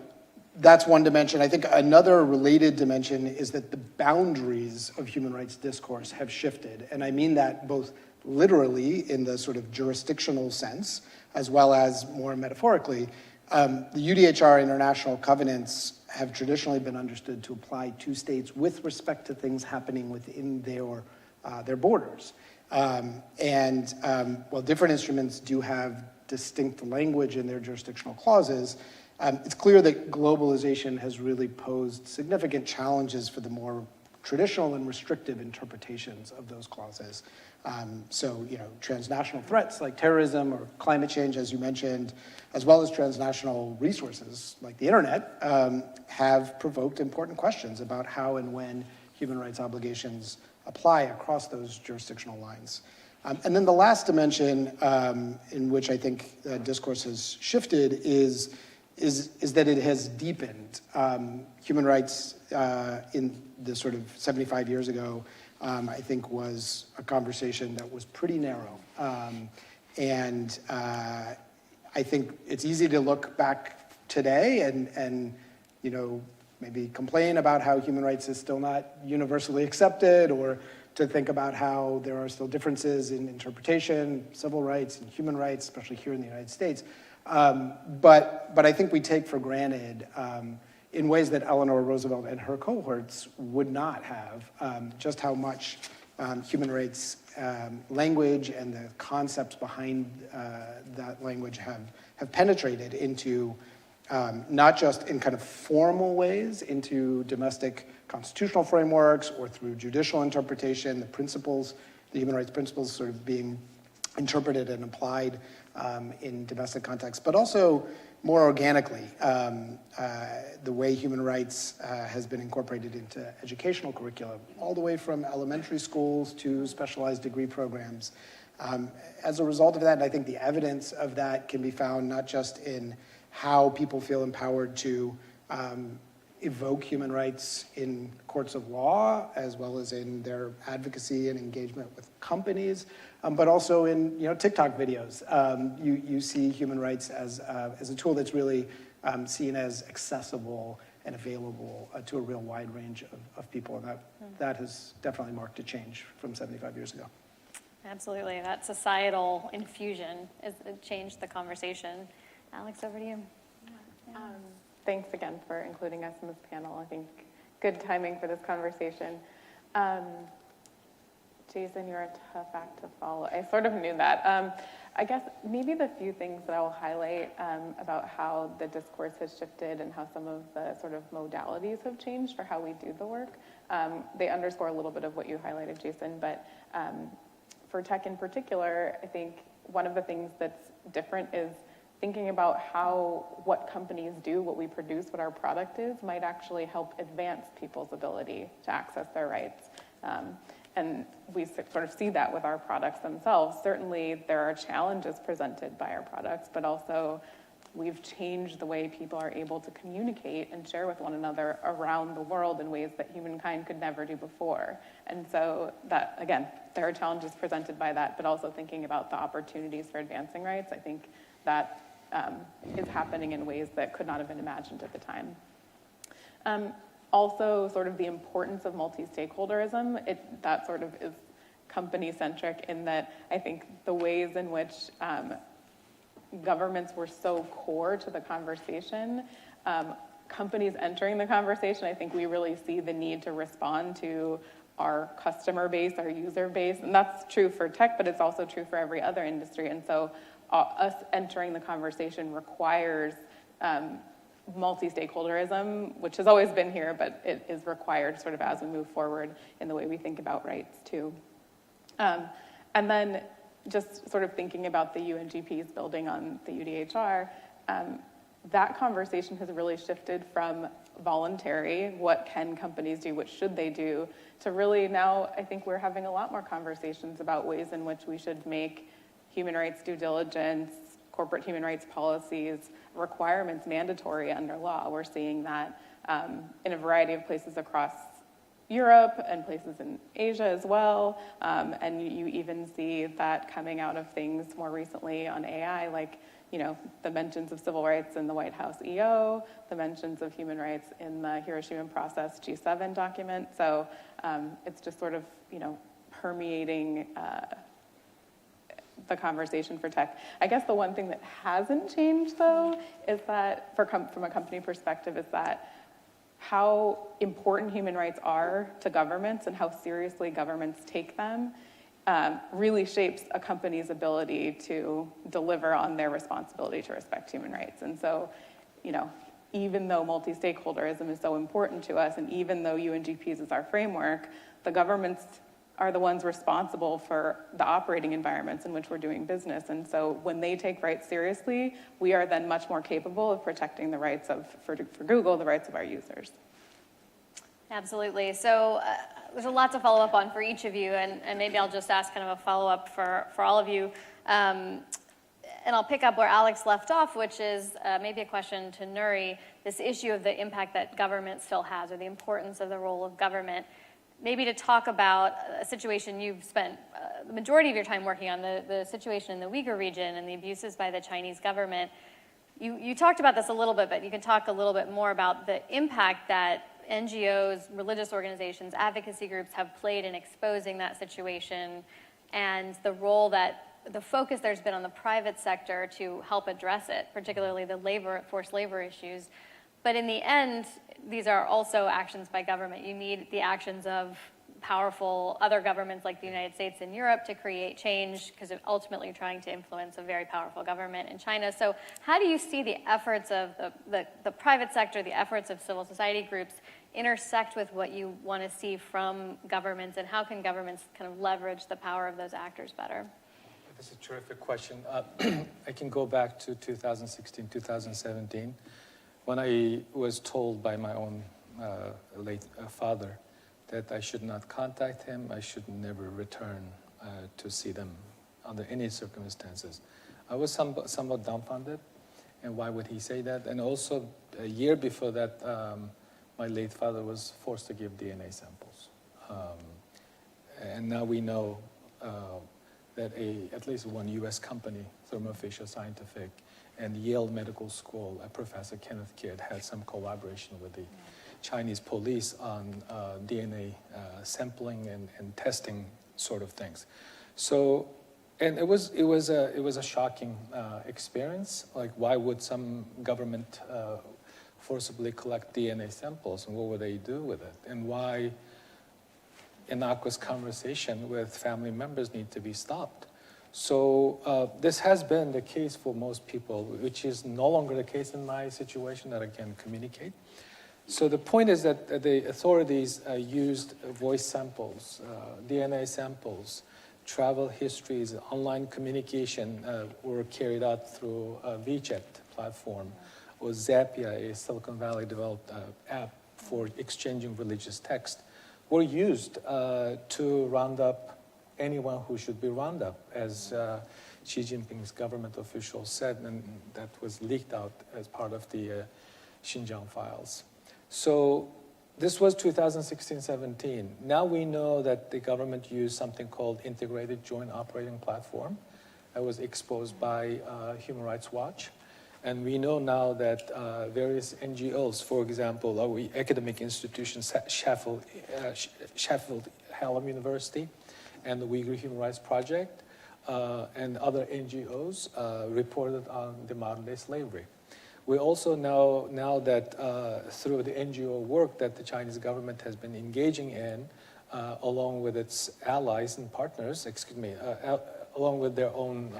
that's one dimension. I think another related dimension is that the boundaries of human rights discourse have shifted. And I mean that both literally in the sort of jurisdictional sense, as well as more metaphorically. The UDHR international covenants have traditionally been understood to apply to states with respect to things happening within their borders. While different instruments do have distinct language in their jurisdictional clauses, it's clear that globalization has really posed significant challenges for the more traditional and restrictive interpretations of those clauses. So, transnational threats like terrorism or climate change, as you mentioned, as well as transnational resources like the internet, have provoked important questions about how and when human rights obligations apply across those jurisdictional lines. And then the last dimension in which I think discourse has shifted is that it has deepened. Human rights in the sort of 75 years ago, I think, was a conversation that was pretty narrow. And I think it's easy to look back today and maybe complain about how human rights is still not universally accepted, or to think about how there are still differences in interpretation, civil rights and human rights, especially here in the United States. But I think we take for granted, in ways that Eleanor Roosevelt and her cohorts would not have, just how much human rights language and the concepts behind that language have penetrated into, not just in kind of formal ways, into domestic constitutional frameworks or through judicial interpretation, the principles, the human rights principles sort of being interpreted and applied in domestic contexts, but also more organically, the way human rights has been incorporated into educational curriculum, all the way from elementary schools to specialized degree programs. As a result of that, and I think the evidence of that can be found not just in how people feel empowered to evoke human rights in courts of law, as well as in their advocacy and engagement with companies, but also in TikTok videos. You see human rights as a tool that's really seen as accessible and available to a real wide range of people, and that has definitely marked a change from 75 years ago. Absolutely. That societal infusion has changed the conversation. Alex, over to you. Thanks again for including us in this panel. I think good timing for this conversation. Jason, you're a tough act to follow. I sort of knew that. I guess maybe the few things that I will highlight about how the discourse has shifted and how some of the sort of modalities have changed for how we do the work. They underscore a little bit of what you highlighted, Jason, but for tech in particular, I think one of the things that's different is thinking about how what companies do, what we produce, what our product is, might actually help advance people's ability to access their rights. And we sort of see that with our products themselves. Certainly, there are challenges presented by our products, but also we've changed the way people are able to communicate and share with one another around the world in ways that humankind could never do before. And so that, again, there are challenges presented by that, but also thinking about the opportunities for advancing rights, I think that is happening in ways that could not have been imagined at the time. Also, sort of the importance of multi-stakeholderism, that sort of is company-centric in that I think the ways in which governments were so core to the conversation, companies entering the conversation, I think we really see the need to respond to our customer base, our user base, and that's true for tech, but it's also true for every other industry. And so us entering the conversation requires multi-stakeholderism, which has always been here, but it is required sort of as we move forward in the way we think about rights too. And then just sort of thinking about the UNGPs building on the UDHR, that conversation has really shifted from voluntary, what can companies do, what should they do, to really now I think we're having a lot more conversations about ways in which we should make human rights due diligence, corporate human rights policies, requirements mandatory under law. We're seeing that in a variety of places across Europe and places in Asia as well. And you even see that coming out of things more recently on AI, like the mentions of civil rights in the White House EO, the mentions of human rights in the Hiroshima Process G7 document. So it's just sort of permeating the conversation for tech. I guess the one thing that hasn't changed, though, is that from a company perspective, is that how important human rights are to governments and how seriously governments take them really shapes a company's ability to deliver on their responsibility to respect human rights. And so, even though multi-stakeholderism is so important to us, and even though UNGPs is our framework, the governments are the ones responsible for the operating environments in which we're doing business. And so when they take rights seriously, we are then much more capable of protecting the rights of, for Google, the rights of our users. Absolutely. So there's a lot to follow up on for each of you, and maybe I'll just ask kind of a follow-up for all of you. And I'll pick up where Alex left off, which is maybe a question to Nuri, this issue of the impact that government still has, or the importance of the role of government. Maybe to talk about a situation you've spent the majority of your time working on, the situation in the Uyghur region and the abuses by the Chinese government. You talked about this a little bit, but you can talk a little bit more about the impact that NGOs, religious organizations, advocacy groups have played in exposing that situation, and the role that the focus there's been on the private sector to help address it, particularly the forced labor issues. But in the end, these are also actions by government. You need the actions of powerful other governments like the United States and Europe to create change, because ultimately you're trying to influence a very powerful government in China. So how do you see the efforts of the private sector, the efforts of civil society groups intersect with what you want to see from governments, and how can governments kind of leverage the power of those actors better? That's a terrific question. I can go back to 2016, 2017, when I was told by my own late father that I should not contact him, I should never return to see them under any circumstances. I was somewhat dumbfounded, and why would he say that? And also, a year before that, my late father was forced to give DNA samples. And now we know that at least one US company, Thermo Fisher Scientific, and Yale Medical School, Professor Kenneth Kidd, had some collaboration with the Chinese police on DNA sampling and testing sort of things. So, and it was a shocking experience. Like, why would some government forcibly collect DNA samples, and what would they do with it? And why innocuous conversation with family members need to be stopped? So this has been the case for most people, which is no longer the case in my situation that I can communicate. So the point is that the authorities used voice samples, DNA samples, travel histories, online communication were carried out through a WeChat platform, or Zapier, a Silicon Valley developed app for exchanging religious text, were used to round up anyone who should be rounded up, as Xi Jinping's government officials said, and that was leaked out as part of the Xinjiang files. So this was 2016-17. Now we know that the government used something called Integrated Joint Operating Platform that was exposed by Human Rights Watch. And we know now that various NGOs, for example, our academic institutions, Sheffield Hallam University, and the Uyghur Human Rights Project, and other NGOs reported on the modern-day slavery. We also know now that through the NGO work that the Chinese government has been engaging in, along with its allies and partners, along with their own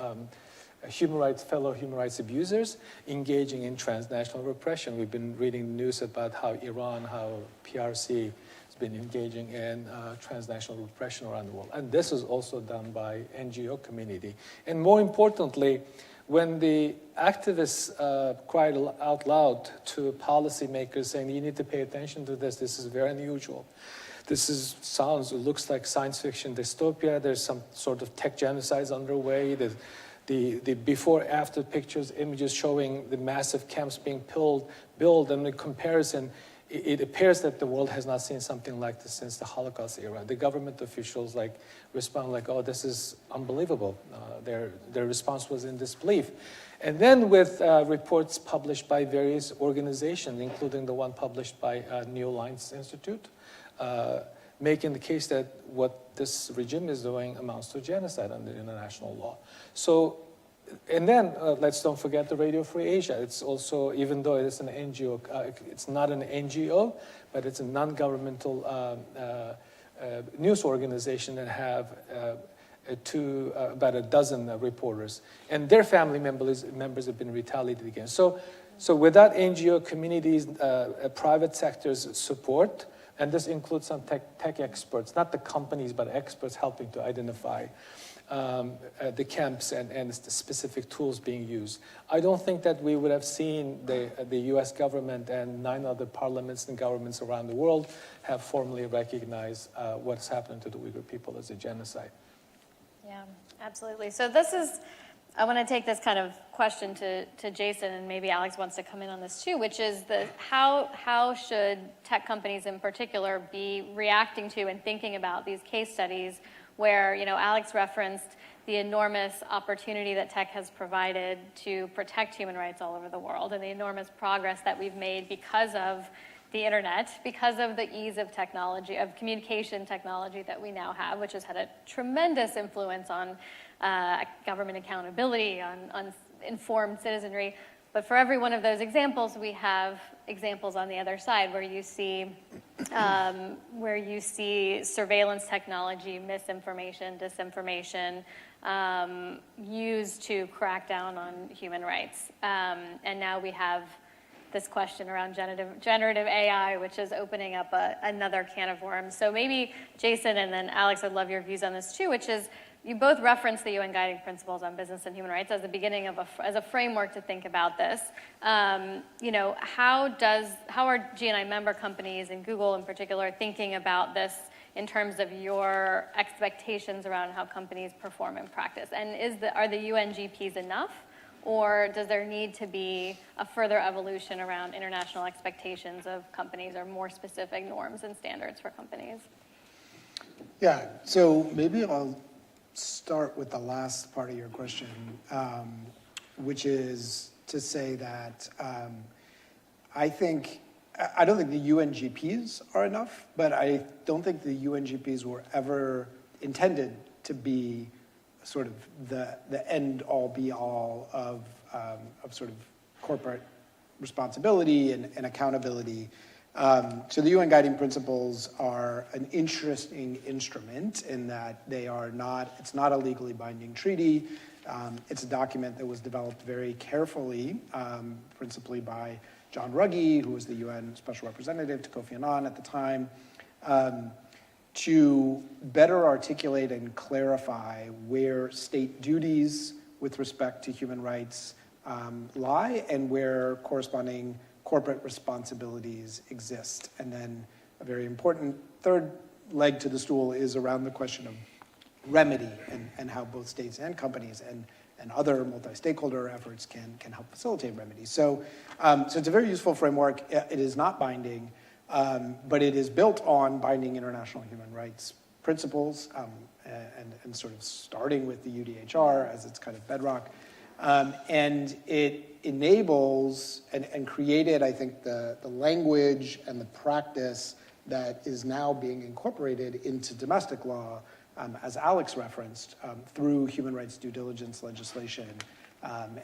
fellow human rights abusers, engaging in transnational repression. We've been reading the news about how Iran, how PRC has been engaging in transnational repression around the world. And this is also done by NGO community. And more importantly, when the activists cried out loud to policymakers saying, you need to pay attention to this, this is very unusual. Looks like science fiction dystopia. There's some sort of tech genocides underway. The before-after pictures, images showing the massive camps being built, and in comparison, it appears that the world has not seen something like this since the Holocaust era. The government officials respond like, oh, this is unbelievable. Their response was in disbelief. And then with reports published by various organizations, including the one published by New Alliance Institute, making the case that what this regime is doing amounts to genocide under international law. So, and then let's don't forget the Radio Free Asia. It's also, even though it is an NGO, it's not an NGO, but it's a non-governmental news organization that have to about a dozen reporters, and their family members have been retaliated against. So without NGO communities, private sector's support, and this includes some tech experts, not the companies, but experts helping to identify the camps and the specific tools being used. I don't think that we would have seen the US government and 9 other parliaments and governments around the world have formally recognized what's happened to the Uyghur people as a genocide. Yeah, absolutely. So I want to take this kind of question to Jason, and maybe Alex wants to come in on this too, which is how should tech companies in particular be reacting to and thinking about these case studies where, Alex referenced the enormous opportunity that tech has provided to protect human rights all over the world, and the enormous progress that we've made because of the internet, because of the ease of technology, of communication technology that we now have, which has had a tremendous influence on government accountability, on informed citizenry. But for every one of those examples, we have examples on the other side where you see surveillance technology, misinformation, disinformation, used to crack down on human rights. And now we have this question around generative AI, which is opening up another can of worms. So maybe Jason and then Alex, I'd love your views on this too, which is you both referenced the UN Guiding Principles on Business and Human Rights as the beginning of as a framework to think about this. How are GNI member companies and Google in particular thinking about this in terms of your expectations around how companies perform in practice? And are the UNGPs enough? Or does there need to be a further evolution around international expectations of companies or more specific norms and standards for companies? Yeah, so maybe I'll start with the last part of your question, which is to say that I don't think the UNGPs are enough, but I don't think the UNGPs were ever intended to be sort of the end-all, be-all of sort of corporate responsibility and accountability. So the UN Guiding Principles are an interesting instrument in that it's not a legally binding treaty. It's a document that was developed very carefully, principally by John Ruggie, who was the UN Special Representative to Kofi Annan at the time, to better articulate and clarify where state duties with respect to human rights lie and where corresponding corporate responsibilities exist. And then a very important third leg to the stool is around the question of remedy and how both states and companies and other multi-stakeholder efforts can help facilitate remedy. So it's a very useful framework. It is not binding, but it is built on binding international human rights principles and sort of starting with the UDHR as its kind of bedrock. And it enables and created, I think, the language and the practice that is now being incorporated into domestic law, as Alex referenced, through human rights due diligence legislation.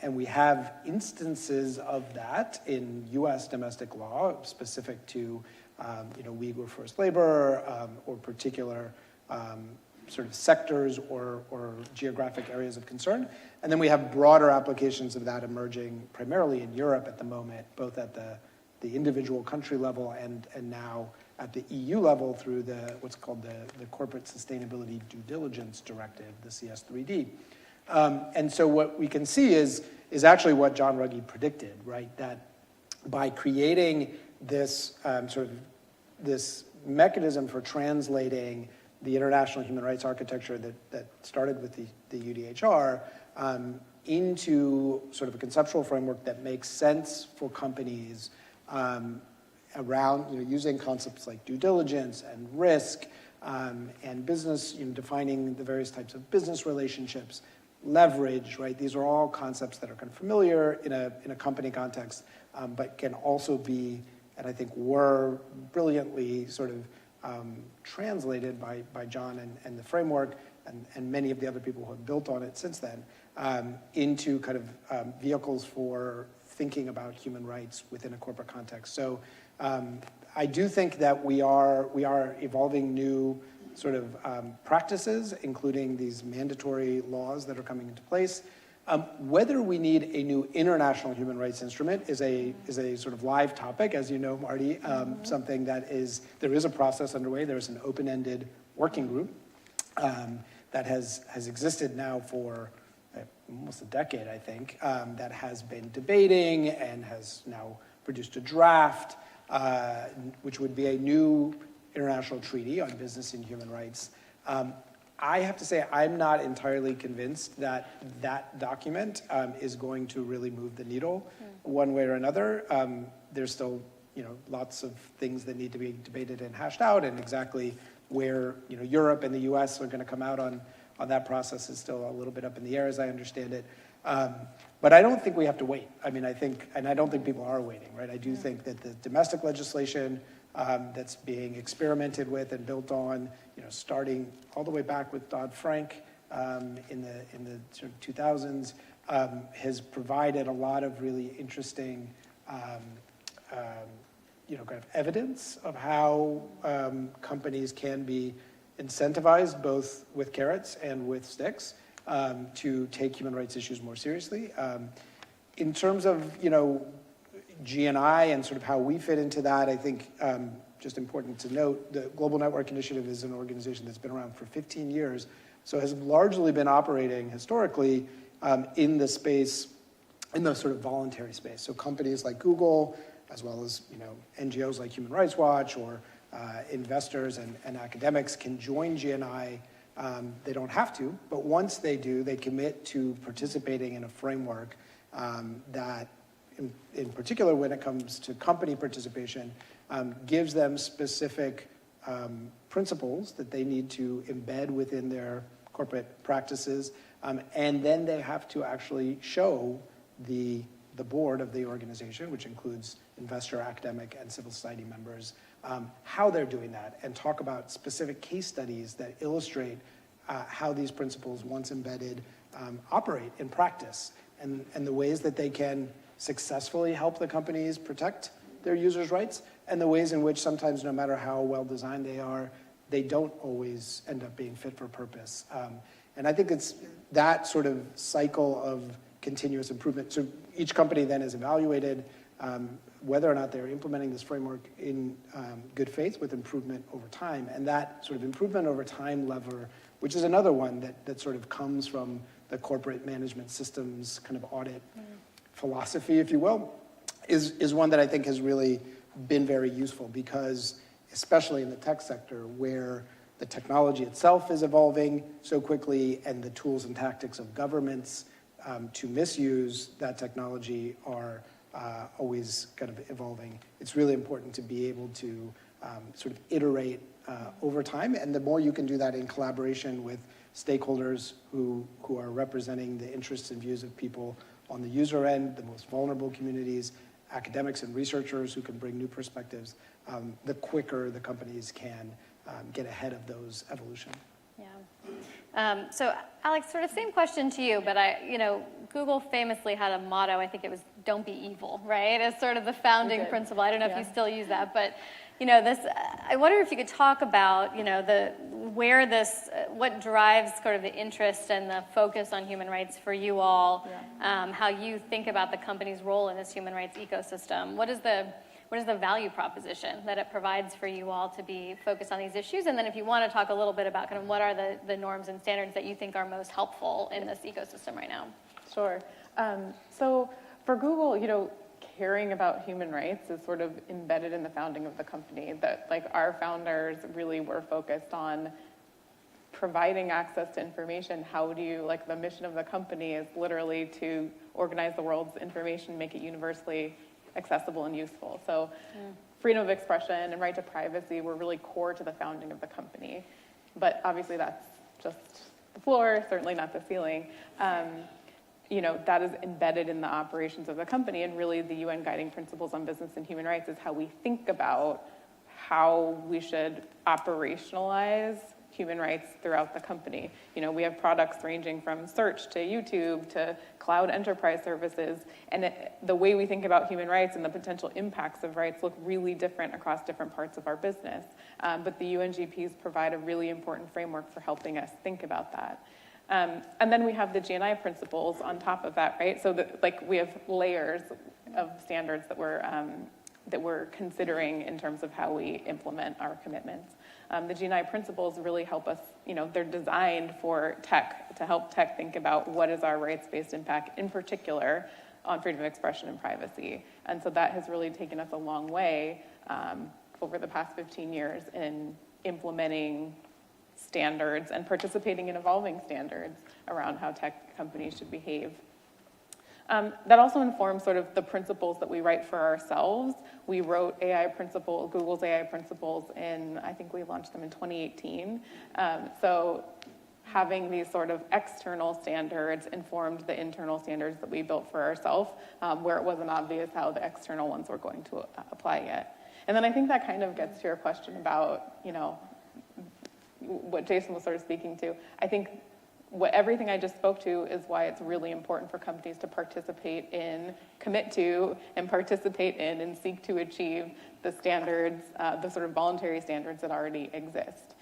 And we have instances of that in U.S. domestic law specific to, Uyghur forced labor or particular sort of sectors or geographic areas of concern. And then we have broader applications of that emerging primarily in Europe at the moment, both at the individual country level and now at the EU level through what's called the Corporate Sustainability Due Diligence Directive, the CS3D. And so what we can see is actually what John Ruggie predicted, right? That by creating this this mechanism for translating the international human rights architecture that started with the UDHR into sort of a conceptual framework that makes sense for companies around using concepts like due diligence and risk and business, defining the various types of business relationships, leverage, right? These are all concepts that are kind of familiar in a company context, but can also be, and I think were brilliantly sort of translated by John and the framework and many of the other people who have built on it since then into kind of vehicles for thinking about human rights within a corporate context. So I do think that we are evolving new sort of practices, including these mandatory laws that are coming into place. Whether we need a new international human rights instrument is a sort of live topic, as you know, Marty. Something that there is a process underway. There's an open-ended working group that has existed now for almost a decade, I think, that has been debating and has now produced a draft, which would be a new international treaty on business and human rights. I have to say, I'm not entirely convinced that that document is going to really move the needle one way or another. There's still, lots of things that need to be debated and hashed out, and exactly where, Europe and the U.S. are going to come out on that process is still a little bit up in the air, as I understand it. But I don't think we have to wait. I mean, I don't think people are waiting, right? I do think that the domestic legislation that's being experimented with and built on, starting all the way back with Dodd-Frank in the sort of 2000s, has provided a lot of really interesting, kind of evidence of how companies can be incentivized both with carrots and with sticks to take human rights issues more seriously. In terms of, G&I and sort of how we fit into that, I think just important to note, the Global Network Initiative is an organization that's been around for 15 years, so has largely been operating historically in the space, in the sort of voluntary space. So companies like Google, as well as, NGOs like Human Rights Watch or investors and academics can join G&I. They don't have to, but once they do, they commit to participating in a framework that, in particular when it comes to company participation, gives them specific principles that they need to embed within their corporate practices, and then they have to actually show the board of the organization, which includes investor, academic, and civil society members, how they're doing that, and talk about specific case studies that illustrate how these principles, once embedded, operate in practice, and the ways that they can successfully help the companies protect their users' rights, and the ways in which sometimes, no matter how well designed they are, they don't always end up being fit for purpose. And I think it's that sort of cycle of continuous improvement. So each company then is evaluated whether or not they're implementing this framework in good faith with improvement over time. And that sort of improvement over time lever, which is another one that sort of comes from the corporate management systems kind of audit philosophy, if you will, is one that I think has really been very useful, because especially in the tech sector, where the technology itself is evolving so quickly and the tools and tactics of governments to misuse that technology are always kind of evolving. It's really important to be able to sort of iterate over time, and the more you can do that in collaboration with stakeholders who are representing the interests and views of people on the user end, the most vulnerable communities, academics and researchers who can bring new perspectives, the quicker the companies can get ahead of those evolution. Yeah. So Alex, sort of same question to you, but Google famously had a motto, I think it was "Don't be evil," right? As sort of the founding principle. I don't know if you still use that, but I wonder if you could talk about, what drives sort of the interest and the focus on human rights for you all, how you think about the company's role in this human rights ecosystem. What is the value proposition that it provides for you all to be focused on these issues? And then if you want to talk a little bit about kind of what are the norms and standards that you think are most helpful in this ecosystem right now? Sure. So for Google, caring about human rights is sort of embedded in the founding of the company, that our founders really were focused on providing access to information. How do you, the mission of the company is literally to organize the world's information, make it universally accessible and useful. So freedom of expression and right to privacy were really core to the founding of the company. But obviously that's just the floor, certainly not the ceiling. That is embedded in the operations of the company, and really the UN Guiding Principles on Business and Human Rights is how we think about how we should operationalize human rights throughout the company. You know, we have products ranging from search to YouTube to cloud enterprise services, and the way we think about human rights and the potential impacts of rights look really different across different parts of our business. But the UNGPs provide a really important framework for helping us think about that. And then we have the GNI principles on top of that, right? So we have layers of standards that we're considering in terms of how we implement our commitments. The GNI principles really help us, you know, they're designed for tech, to help tech think about what is our rights-based impact, in particular on freedom of expression and privacy. And so that has really taken us a long way over the past 15 years in implementing standards and participating in evolving standards around how tech companies should behave. That also informs sort of the principles that we write for ourselves. We wrote Google's AI principles I think we launched them in 2018. So having these sort of external standards informed the internal standards that we built for ourselves, where it wasn't obvious how the external ones were going to apply yet. And then I think that kind of gets to your question about, you know, what Jason was sort of speaking to. I think everything I just spoke to is why it's really important for companies to participate in, commit to, and participate in and seek to achieve the standards, the sort of voluntary standards that already exist.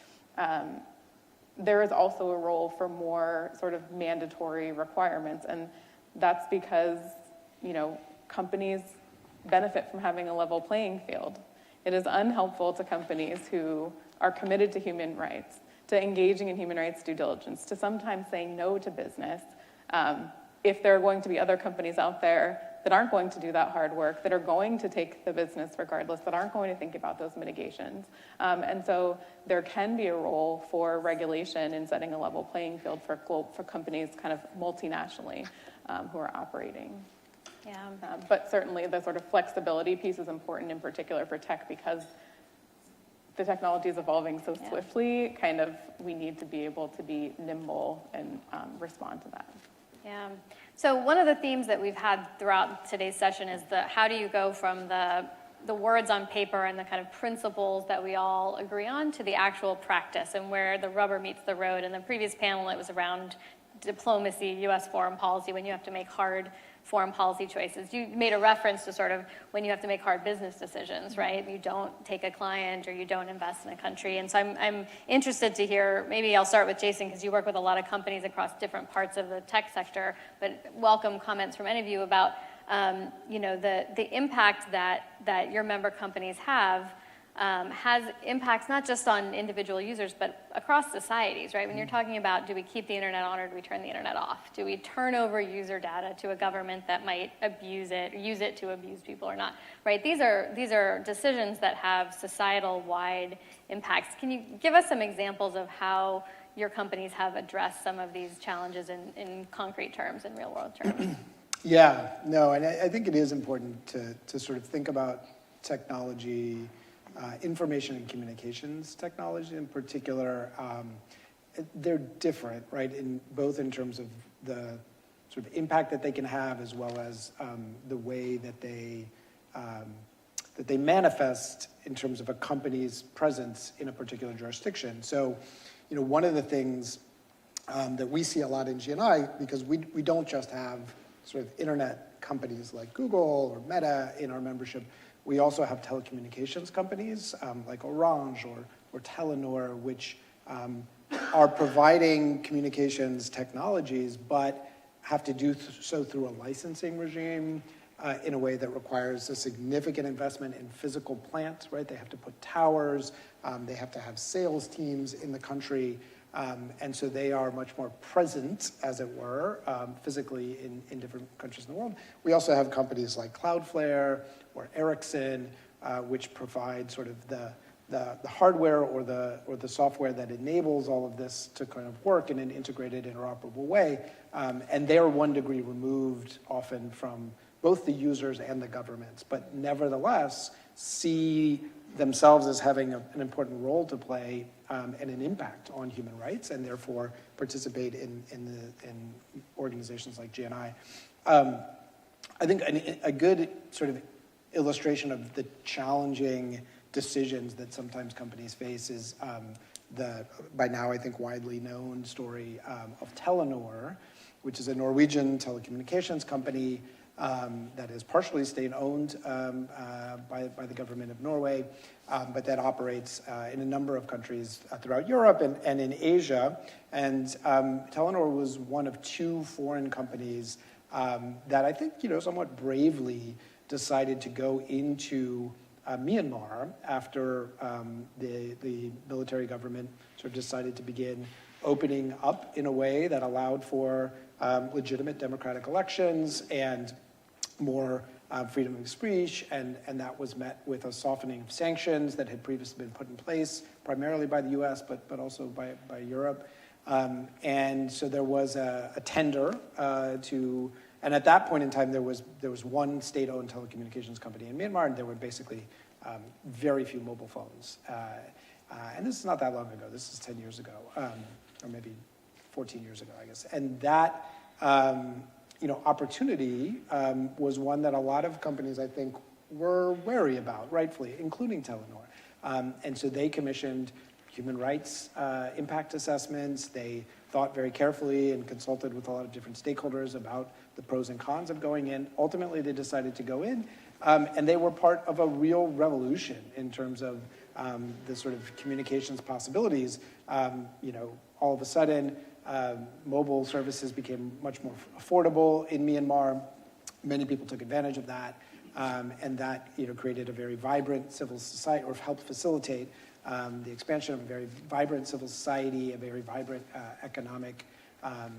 There is also a role for more sort of mandatory requirements, and that's because, you know, companies benefit from having a level playing field. It is unhelpful to companies who are committed to human rights, to engaging in human rights due diligence, to sometimes saying no to business, if there are going to be other companies out there that aren't going to do that hard work, that are going to take the business regardless, that aren't going to think about those mitigations. And so there can be a role for regulation in setting a level playing field for companies kind of multinationally who are operating. Yeah. But certainly the sort of flexibility piece is important, in particular for tech, because the technology is evolving so swiftly, kind of we need to be able to be nimble and respond to that. Yeah. So one of the themes that we've had throughout today's session is how do you go from the words on paper and the kind of principles that we all agree on to the actual practice and where the rubber meets the road. In the previous panel, it was around diplomacy, U.S. foreign policy, when you have to make hard foreign policy choices. You made a reference to sort of when you have to make hard business decisions, right? You don't take a client or you don't invest in a country. And so I'm interested to hear, maybe I'll start with Jason, because you work with a lot of companies across different parts of the tech sector, but welcome comments from any of you about you know, the impact that your member companies have has impacts not just on individual users, but across societies, right? When you're talking about, do we keep the internet on or do we turn the internet off? Do we turn over user data to a government that might abuse it, or use it to abuse people or not, right? These are decisions that have societal-wide impacts. Can you give us some examples of how your companies have addressed some of these challenges in concrete terms, in real-world terms? Yeah, no, and I think it is important to sort of think about technology, information and communications technology in particular. They're different, right, both in terms of the sort of impact that they can have, as well as the way that they manifest in terms of a company's presence in a particular jurisdiction. So, you know, one of the things that we see a lot in GNI, because we don't just have sort of internet companies like Google or Meta in our membership, we also have telecommunications companies like Orange or Telenor, which are providing communications technologies, but have to do so through a licensing regime in a way that requires a significant investment in physical plant, right? They have to put towers, they have to have sales teams in the country, and so they are much more present, as it were, physically in different countries in the world. We also have companies like Cloudflare or Ericsson, which provide sort of the hardware or the software that enables all of this to kind of work in an integrated, interoperable way. And they're 1 degree removed often from both the users and the governments, but nevertheless see themselves as having an important role to play and an impact on human rights, and therefore participate in organizations like GNI. I think a good sort of illustration of the challenging decisions that sometimes companies face is by now I think widely known story of Telenor, which is a Norwegian telecommunications company that is partially state-owned by the government of Norway, but that operates in a number of countries throughout Europe and in Asia. And Telenor was one of two foreign companies that I think, somewhat bravely decided to go into Myanmar after the military government sort of decided to begin opening up in a way that allowed for legitimate democratic elections and more freedom of speech, and that was met with a softening of sanctions that had previously been put in place, primarily by the US, but also by Europe. And so there was a tender and at that point in time, there was one state-owned telecommunications company in Myanmar, and there were basically very few mobile phones. And this is not that long ago. This is 10 years ago, or maybe 14 years ago, I guess. And that opportunity was one that a lot of companies, I think, were wary about, rightfully, including Telenor. And so they commissioned human rights impact assessments. They thought very carefully and consulted with a lot of different stakeholders about the pros and cons of going in. Ultimately, they decided to go in, and they were part of a real revolution in terms of the sort of communications possibilities. All of a sudden, mobile services became much more affordable in Myanmar. Many people took advantage of that, and that created a very vibrant civil society, or helped facilitate the expansion of a very vibrant civil society, a very vibrant economic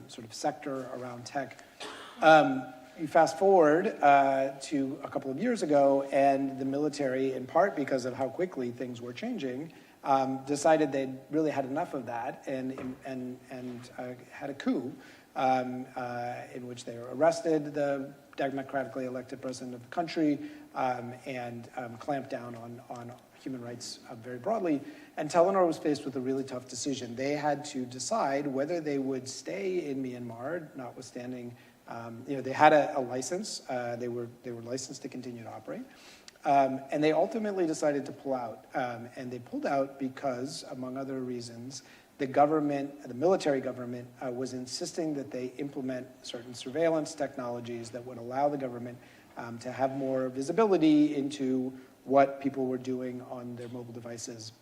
sort of sector around tech. You fast forward to a couple of years ago, and the military, in part because of how quickly things were changing, decided they'd really had enough of that and had a coup in which they arrested the democratically elected president of the country and clamped down on human rights very broadly. And Telenor was faced with a really tough decision. They had to decide whether they would stay in Myanmar, notwithstanding, they had a license. They were licensed to continue to operate. And they ultimately decided to pull out. And they pulled out because, among other reasons, the military government was insisting that they implement certain surveillance technologies that would allow the government to have more visibility into what people were doing on their mobile devices,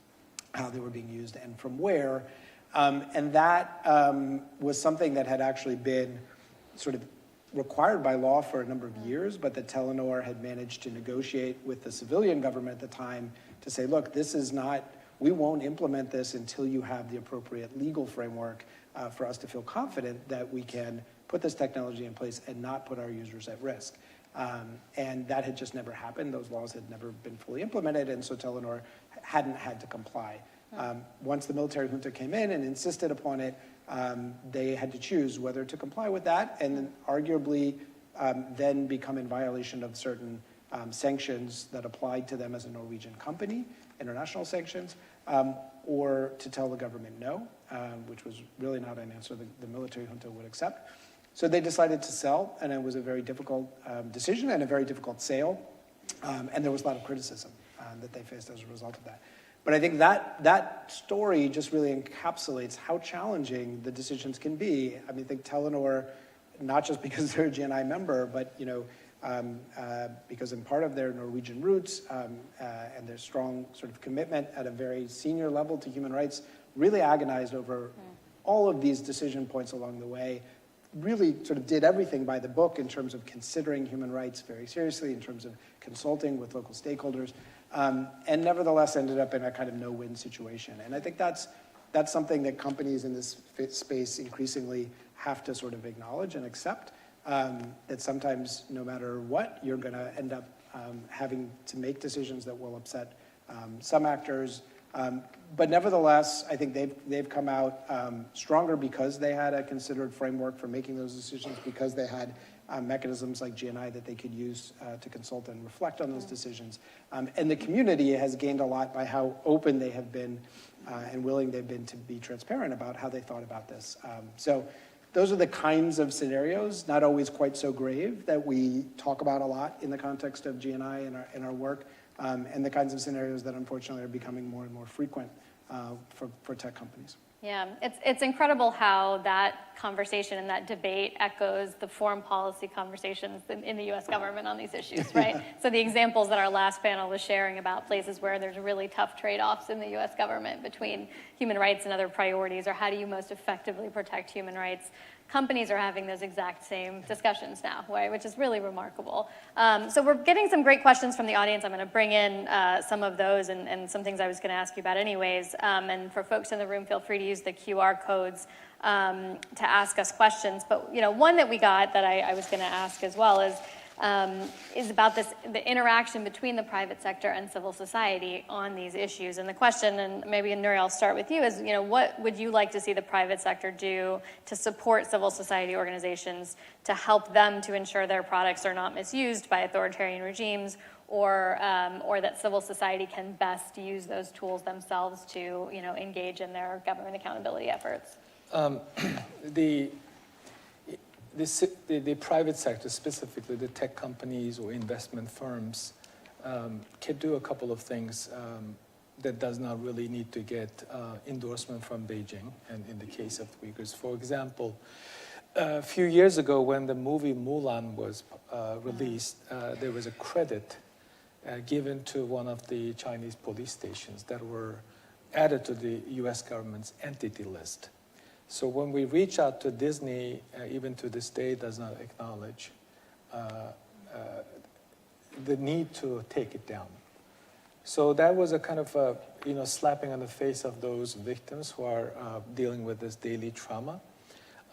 how they were being used, and from where. And that was something that had actually been sort of required by law for a number of years, but that Telenor had managed to negotiate with the civilian government at the time to say, look, we won't implement this until you have the appropriate legal framework for us to feel confident that we can put this technology in place and not put our users at risk. And that had just never happened. Those laws had never been fully implemented, and so Telenor hadn't had to comply. Once the military junta came in and insisted upon it, they had to choose whether to comply with that and arguably then become in violation of certain sanctions that applied to them as a Norwegian company, international sanctions, or to tell the government no, which was really not an answer the military junta would accept. So they decided to sell, and it was a very difficult decision and a very difficult sale, and there was a lot of criticism that they faced as a result of that. But I think that story just really encapsulates how challenging the decisions can be. I mean, I think Telenor, not just because they're a GNI member, but because in part of their Norwegian roots and their strong sort of commitment at a very senior level to human rights, really agonized over all of these decision points along the way, really sort of did everything by the book in terms of considering human rights very seriously, in terms of consulting with local stakeholders, and nevertheless ended up in a kind of no-win situation. And I think that's something that companies in this space increasingly have to sort of acknowledge and accept, that sometimes no matter what, you're going to end up having to make decisions that will upset some actors. But nevertheless, I think they've come out stronger because they had a considered framework for making those decisions, because they had mechanisms like GNI that they could use to consult and reflect on those decisions. And the community has gained a lot by how open they have been and willing they've been to be transparent about how they thought about this. So those are the kinds of scenarios, not always quite so grave, that we talk about a lot in the context of GNI in our work, and the kinds of scenarios that unfortunately are becoming more and more frequent for tech companies. Yeah, it's incredible how that conversation and that debate echoes the foreign policy conversations in the U.S. government on these issues, right? So the examples that our last panel was sharing about places where there's really tough trade-offs in the U.S. government between human rights and other priorities, or how do you most effectively protect human rights, companies are having those exact same discussions now, right, which is really remarkable. So we're getting some great questions from the audience. I'm going to bring in some of those and some things I was going to ask you about anyways. And for folks in the room, feel free to use the QR codes to ask us questions. But one that we got that I was going to ask as well is about the interaction between the private sector and civil society on these issues. And the question, and maybe Nuri, I'll start with you, is what would you like to see the private sector do to support civil society organizations to help them to ensure their products are not misused by authoritarian regimes, or that civil society can best use those tools themselves to engage in their government accountability efforts? The private sector, specifically the tech companies or investment firms, can do a couple of things that does not really need to get endorsement from Beijing, and in the case of the Uyghurs. For example, a few years ago when the movie Mulan was released, there was a credit given to one of the Chinese police stations that were added to the US government's entity list. So when we reach out to Disney, even to this day, does not acknowledge the need to take it down. So that was a kind of slapping on the face of those victims who are dealing with this daily trauma.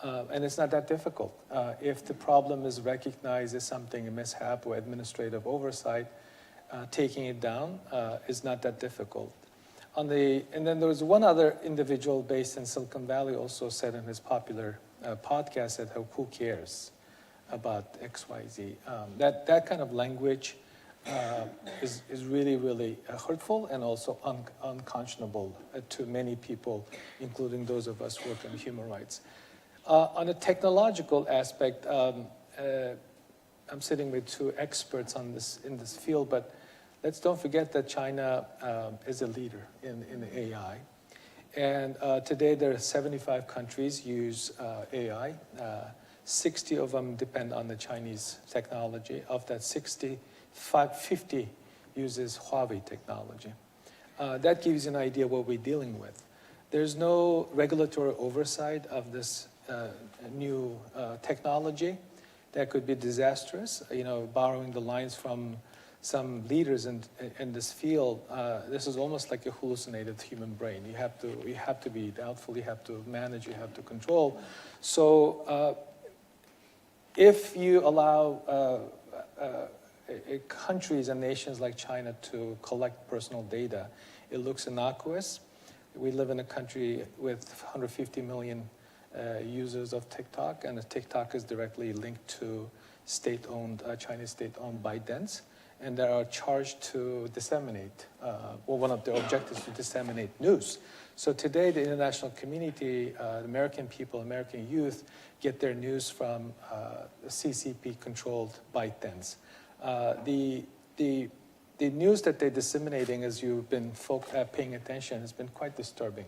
And it's not that difficult. If the problem is recognized as something, a mishap or administrative oversight, taking it down is not that difficult. And then there was one other individual based in Silicon Valley also said in his popular podcast that who cares about XYZ. That kind of language is really, really hurtful and also unconscionable to many people, including those of us who work on human rights. On a technological aspect, I'm sitting with two experts in this field, but don't forget that China is a leader in AI. And today there are 75 countries use AI. 60 of them depend on the Chinese technology. Of that 60, 50 uses Huawei technology. That gives you an idea what we're dealing with. There's no regulatory oversight of this new technology. That could be disastrous. Borrowing the lines from some leaders in this field, this is almost like a hallucinated human brain. You have to be doubtful, you have to manage, you have to control. So if you allow countries and nations like China to collect personal data, it looks innocuous. We live in a country with 150 million users of TikTok, and TikTok is directly linked to Chinese state-owned ByteDance. And they are charged to disseminate, one of their objectives is to disseminate news. So today, the international community, the American people, American youth, get their news from CCP-controlled ByteDance. The news that they're disseminating, as you've been paying attention, has been quite disturbing,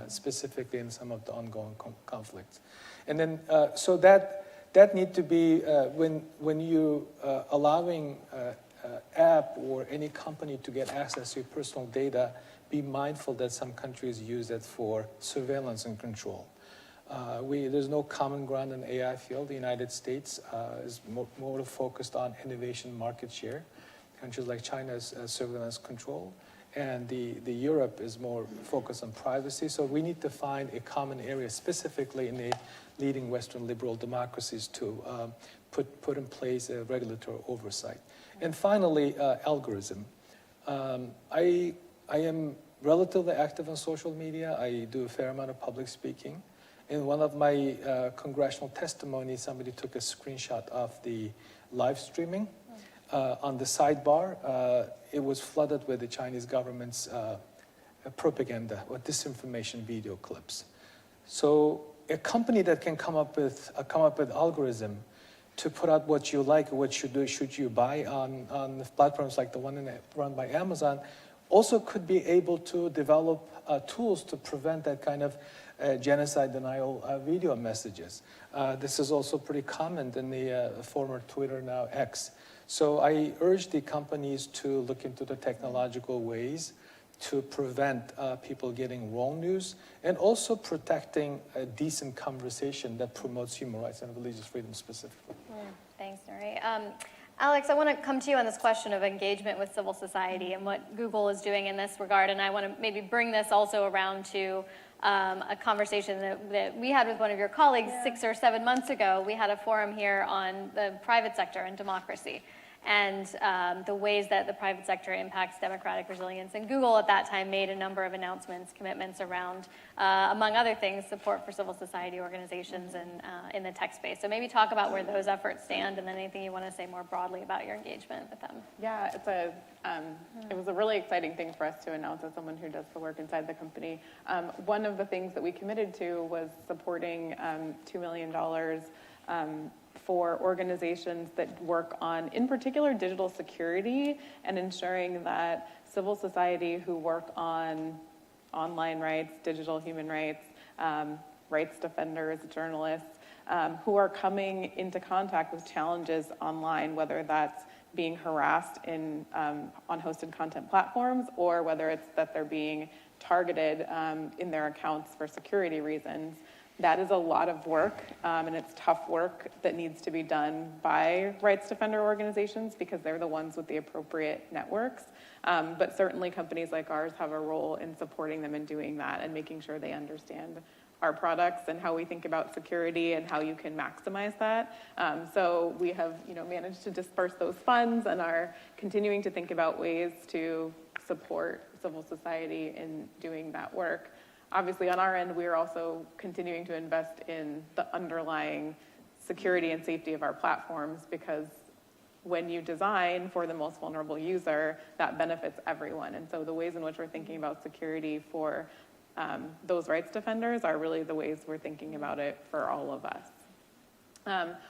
specifically in some of the ongoing conflicts. And then, so that need to be, when you allowing app or any company to get access to your personal data, be mindful that some countries use it for surveillance and control. There's no common ground in the AI field. The United States is more focused on innovation market share. Countries like China is surveillance control. And the Europe is more focused on privacy. So we need to find a common area, specifically in the leading Western liberal democracies, to put in place a regulatory oversight. And finally, algorithm. I am relatively active on social media. I do a fair amount of public speaking. In one of my congressional testimonies, somebody took a screenshot of the live streaming. On the sidebar, it was flooded with the Chinese government's propaganda or disinformation video clips. So a company that can come up with algorithm to put out what you like, what should you buy on platforms like the one run by Amazon, also could be able to develop tools to prevent that kind of genocide denial video messages. This is also pretty common in the former Twitter, now X. So I urge the companies to look into the technological ways to prevent people getting wrong news, and also protecting a decent conversation that promotes human rights and religious freedom specifically. Thanks, Nuri. Alex, I want to come to you on this question of engagement with civil society and what Google is doing in this regard, and I want to maybe bring this also around to a conversation that we had with one of your colleagues 6 or 7 months ago. We had a forum here on the private sector and democracy, and the ways that the private sector impacts democratic resilience. And Google at that time made a number of announcements, commitments around, among other things, support for civil society organizations and in the tech space. So maybe talk about where those efforts stand, and then anything you want to say more broadly about your engagement with them. Yeah, it was a really exciting thing for us to announce as someone who does the work inside the company. One of the things that we committed to was supporting $2 million for organizations that work on, in particular, digital security and ensuring that civil society who work on online rights, digital human rights, rights defenders, journalists, who are coming into contact with challenges online, whether that's being harassed on hosted content platforms, or whether it's that they're being targeted in their accounts for security reasons. That is a lot of work, and it's tough work that needs to be done by rights defender organizations because they're the ones with the appropriate networks. But certainly companies like ours have a role in supporting them in doing that and making sure they understand our products and how we think about security and how you can maximize that. So we have, managed to disperse those funds and are continuing to think about ways to support civil society in doing that work. Obviously, on our end, we're also continuing to invest in the underlying security and safety of our platforms, because when you design for the most vulnerable user, that benefits everyone. And so the ways in which we're thinking about security for those rights defenders are really the ways we're thinking about it for all of us.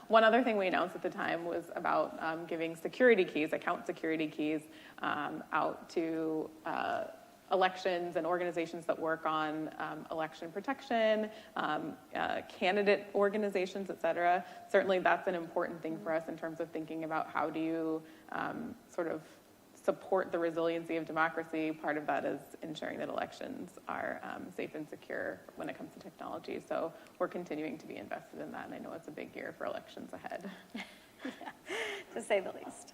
One other thing we announced at the time was about giving security keys, account security keys, out to elections and organizations that work on election protection, candidate organizations, et cetera. Certainly that's an important thing for us in terms of thinking about how do you sort of support the resiliency of democracy. Part of that is ensuring that elections are safe and secure when it comes to technology. So we're continuing to be invested in that, and I know it's a big year for elections ahead. Yeah, to say the least.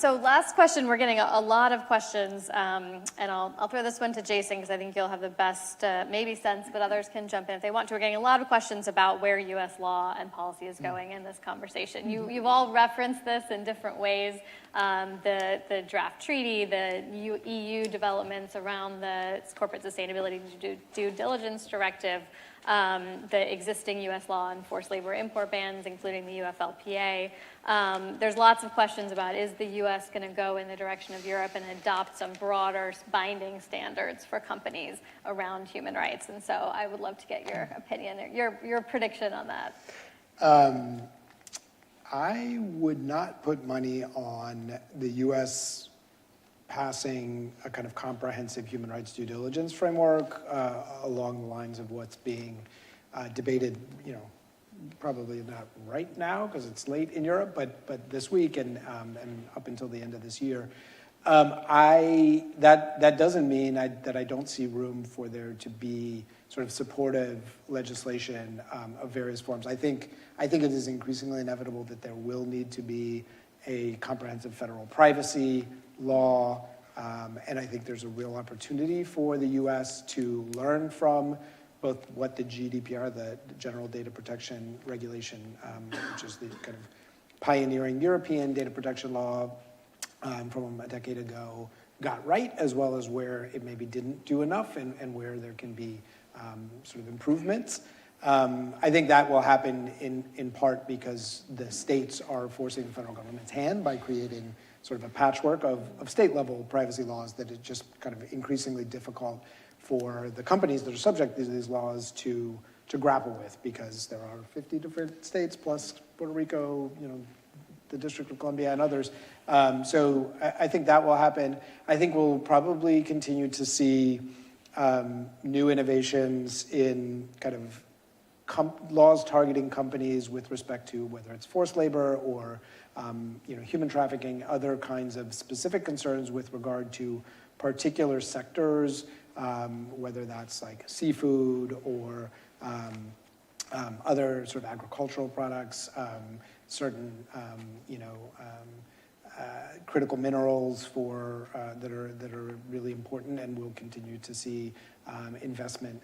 So last question, we're getting a lot of questions, and I'll throw this one to Jason because I think you'll have the best maybe sense, but others can jump in if they want to. We're getting a lot of questions about where U.S. law and policy is going in this conversation. You've all referenced this in different ways, the draft treaty, the EU developments around the corporate sustainability due diligence directive, the existing U.S. law on forced labor import bans, including the UFLPA. There's lots of questions about, is the U.S. going to go in the direction of Europe and adopt some broader binding standards for companies around human rights? And so I would love to get your opinion, your prediction on that. I would not put money on the U.S. passing a kind of comprehensive human rights due diligence framework along the lines of what's being debated, probably not right now because it's late in Europe, but this week and up until the end of this year. That doesn't mean that I don't see room for there to be sort of supportive legislation of various forms. I think it is increasingly inevitable that there will need to be a comprehensive federal privacy law, and I think there's a real opportunity for the U.S. to learn from both what the GDPR, the General Data Protection Regulation, which is the kind of pioneering European data protection law from a decade ago, got right, as well as where it maybe didn't do enough and where there can be sort of improvements. I think that will happen in part because the states are forcing the federal government's hand by creating sort of a patchwork of state-level privacy laws that is just kind of increasingly difficult for the companies that are subject to these laws to grapple with, because there are 50 different states plus Puerto Rico, the District of Columbia and others. So I think that will happen. I think we'll probably continue to see new innovations in kind of laws targeting companies with respect to whether it's forced labor or human trafficking, other kinds of specific concerns with regard to particular sectors, whether that's like seafood or other sort of agricultural products, certain critical minerals that are really important, and we'll continue to see investment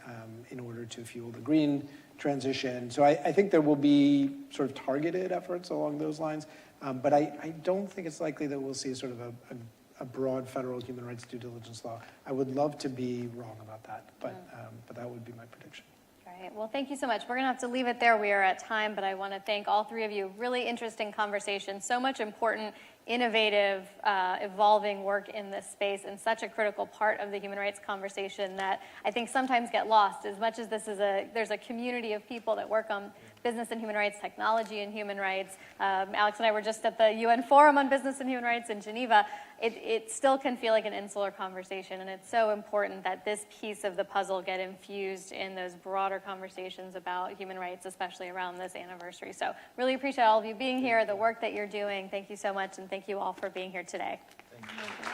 in order to fuel the green transition. So I think there will be sort of targeted efforts along those lines, but I don't think it's likely that we'll see sort of a broad federal human rights due diligence law. I would love to be wrong about that, but that would be my prediction. Great. Well, thank you so much. We're going to have to leave it there. We are at time, but I want to thank all three of you. Really interesting conversation. So much important, innovative, evolving work in this space, and such a critical part of the human rights conversation that I think sometimes get lost. As much as there's a community of people that work on business and human rights, technology and human rights. Alex and I were just at the UN Forum on Business and Human Rights in Geneva. It still can feel like an insular conversation, and it's so important that this piece of the puzzle get infused in those broader conversations about human rights, especially around this anniversary. So really appreciate all of you being here, the work that you're doing. Thank you so much, and thank you all for being here today. Thank you.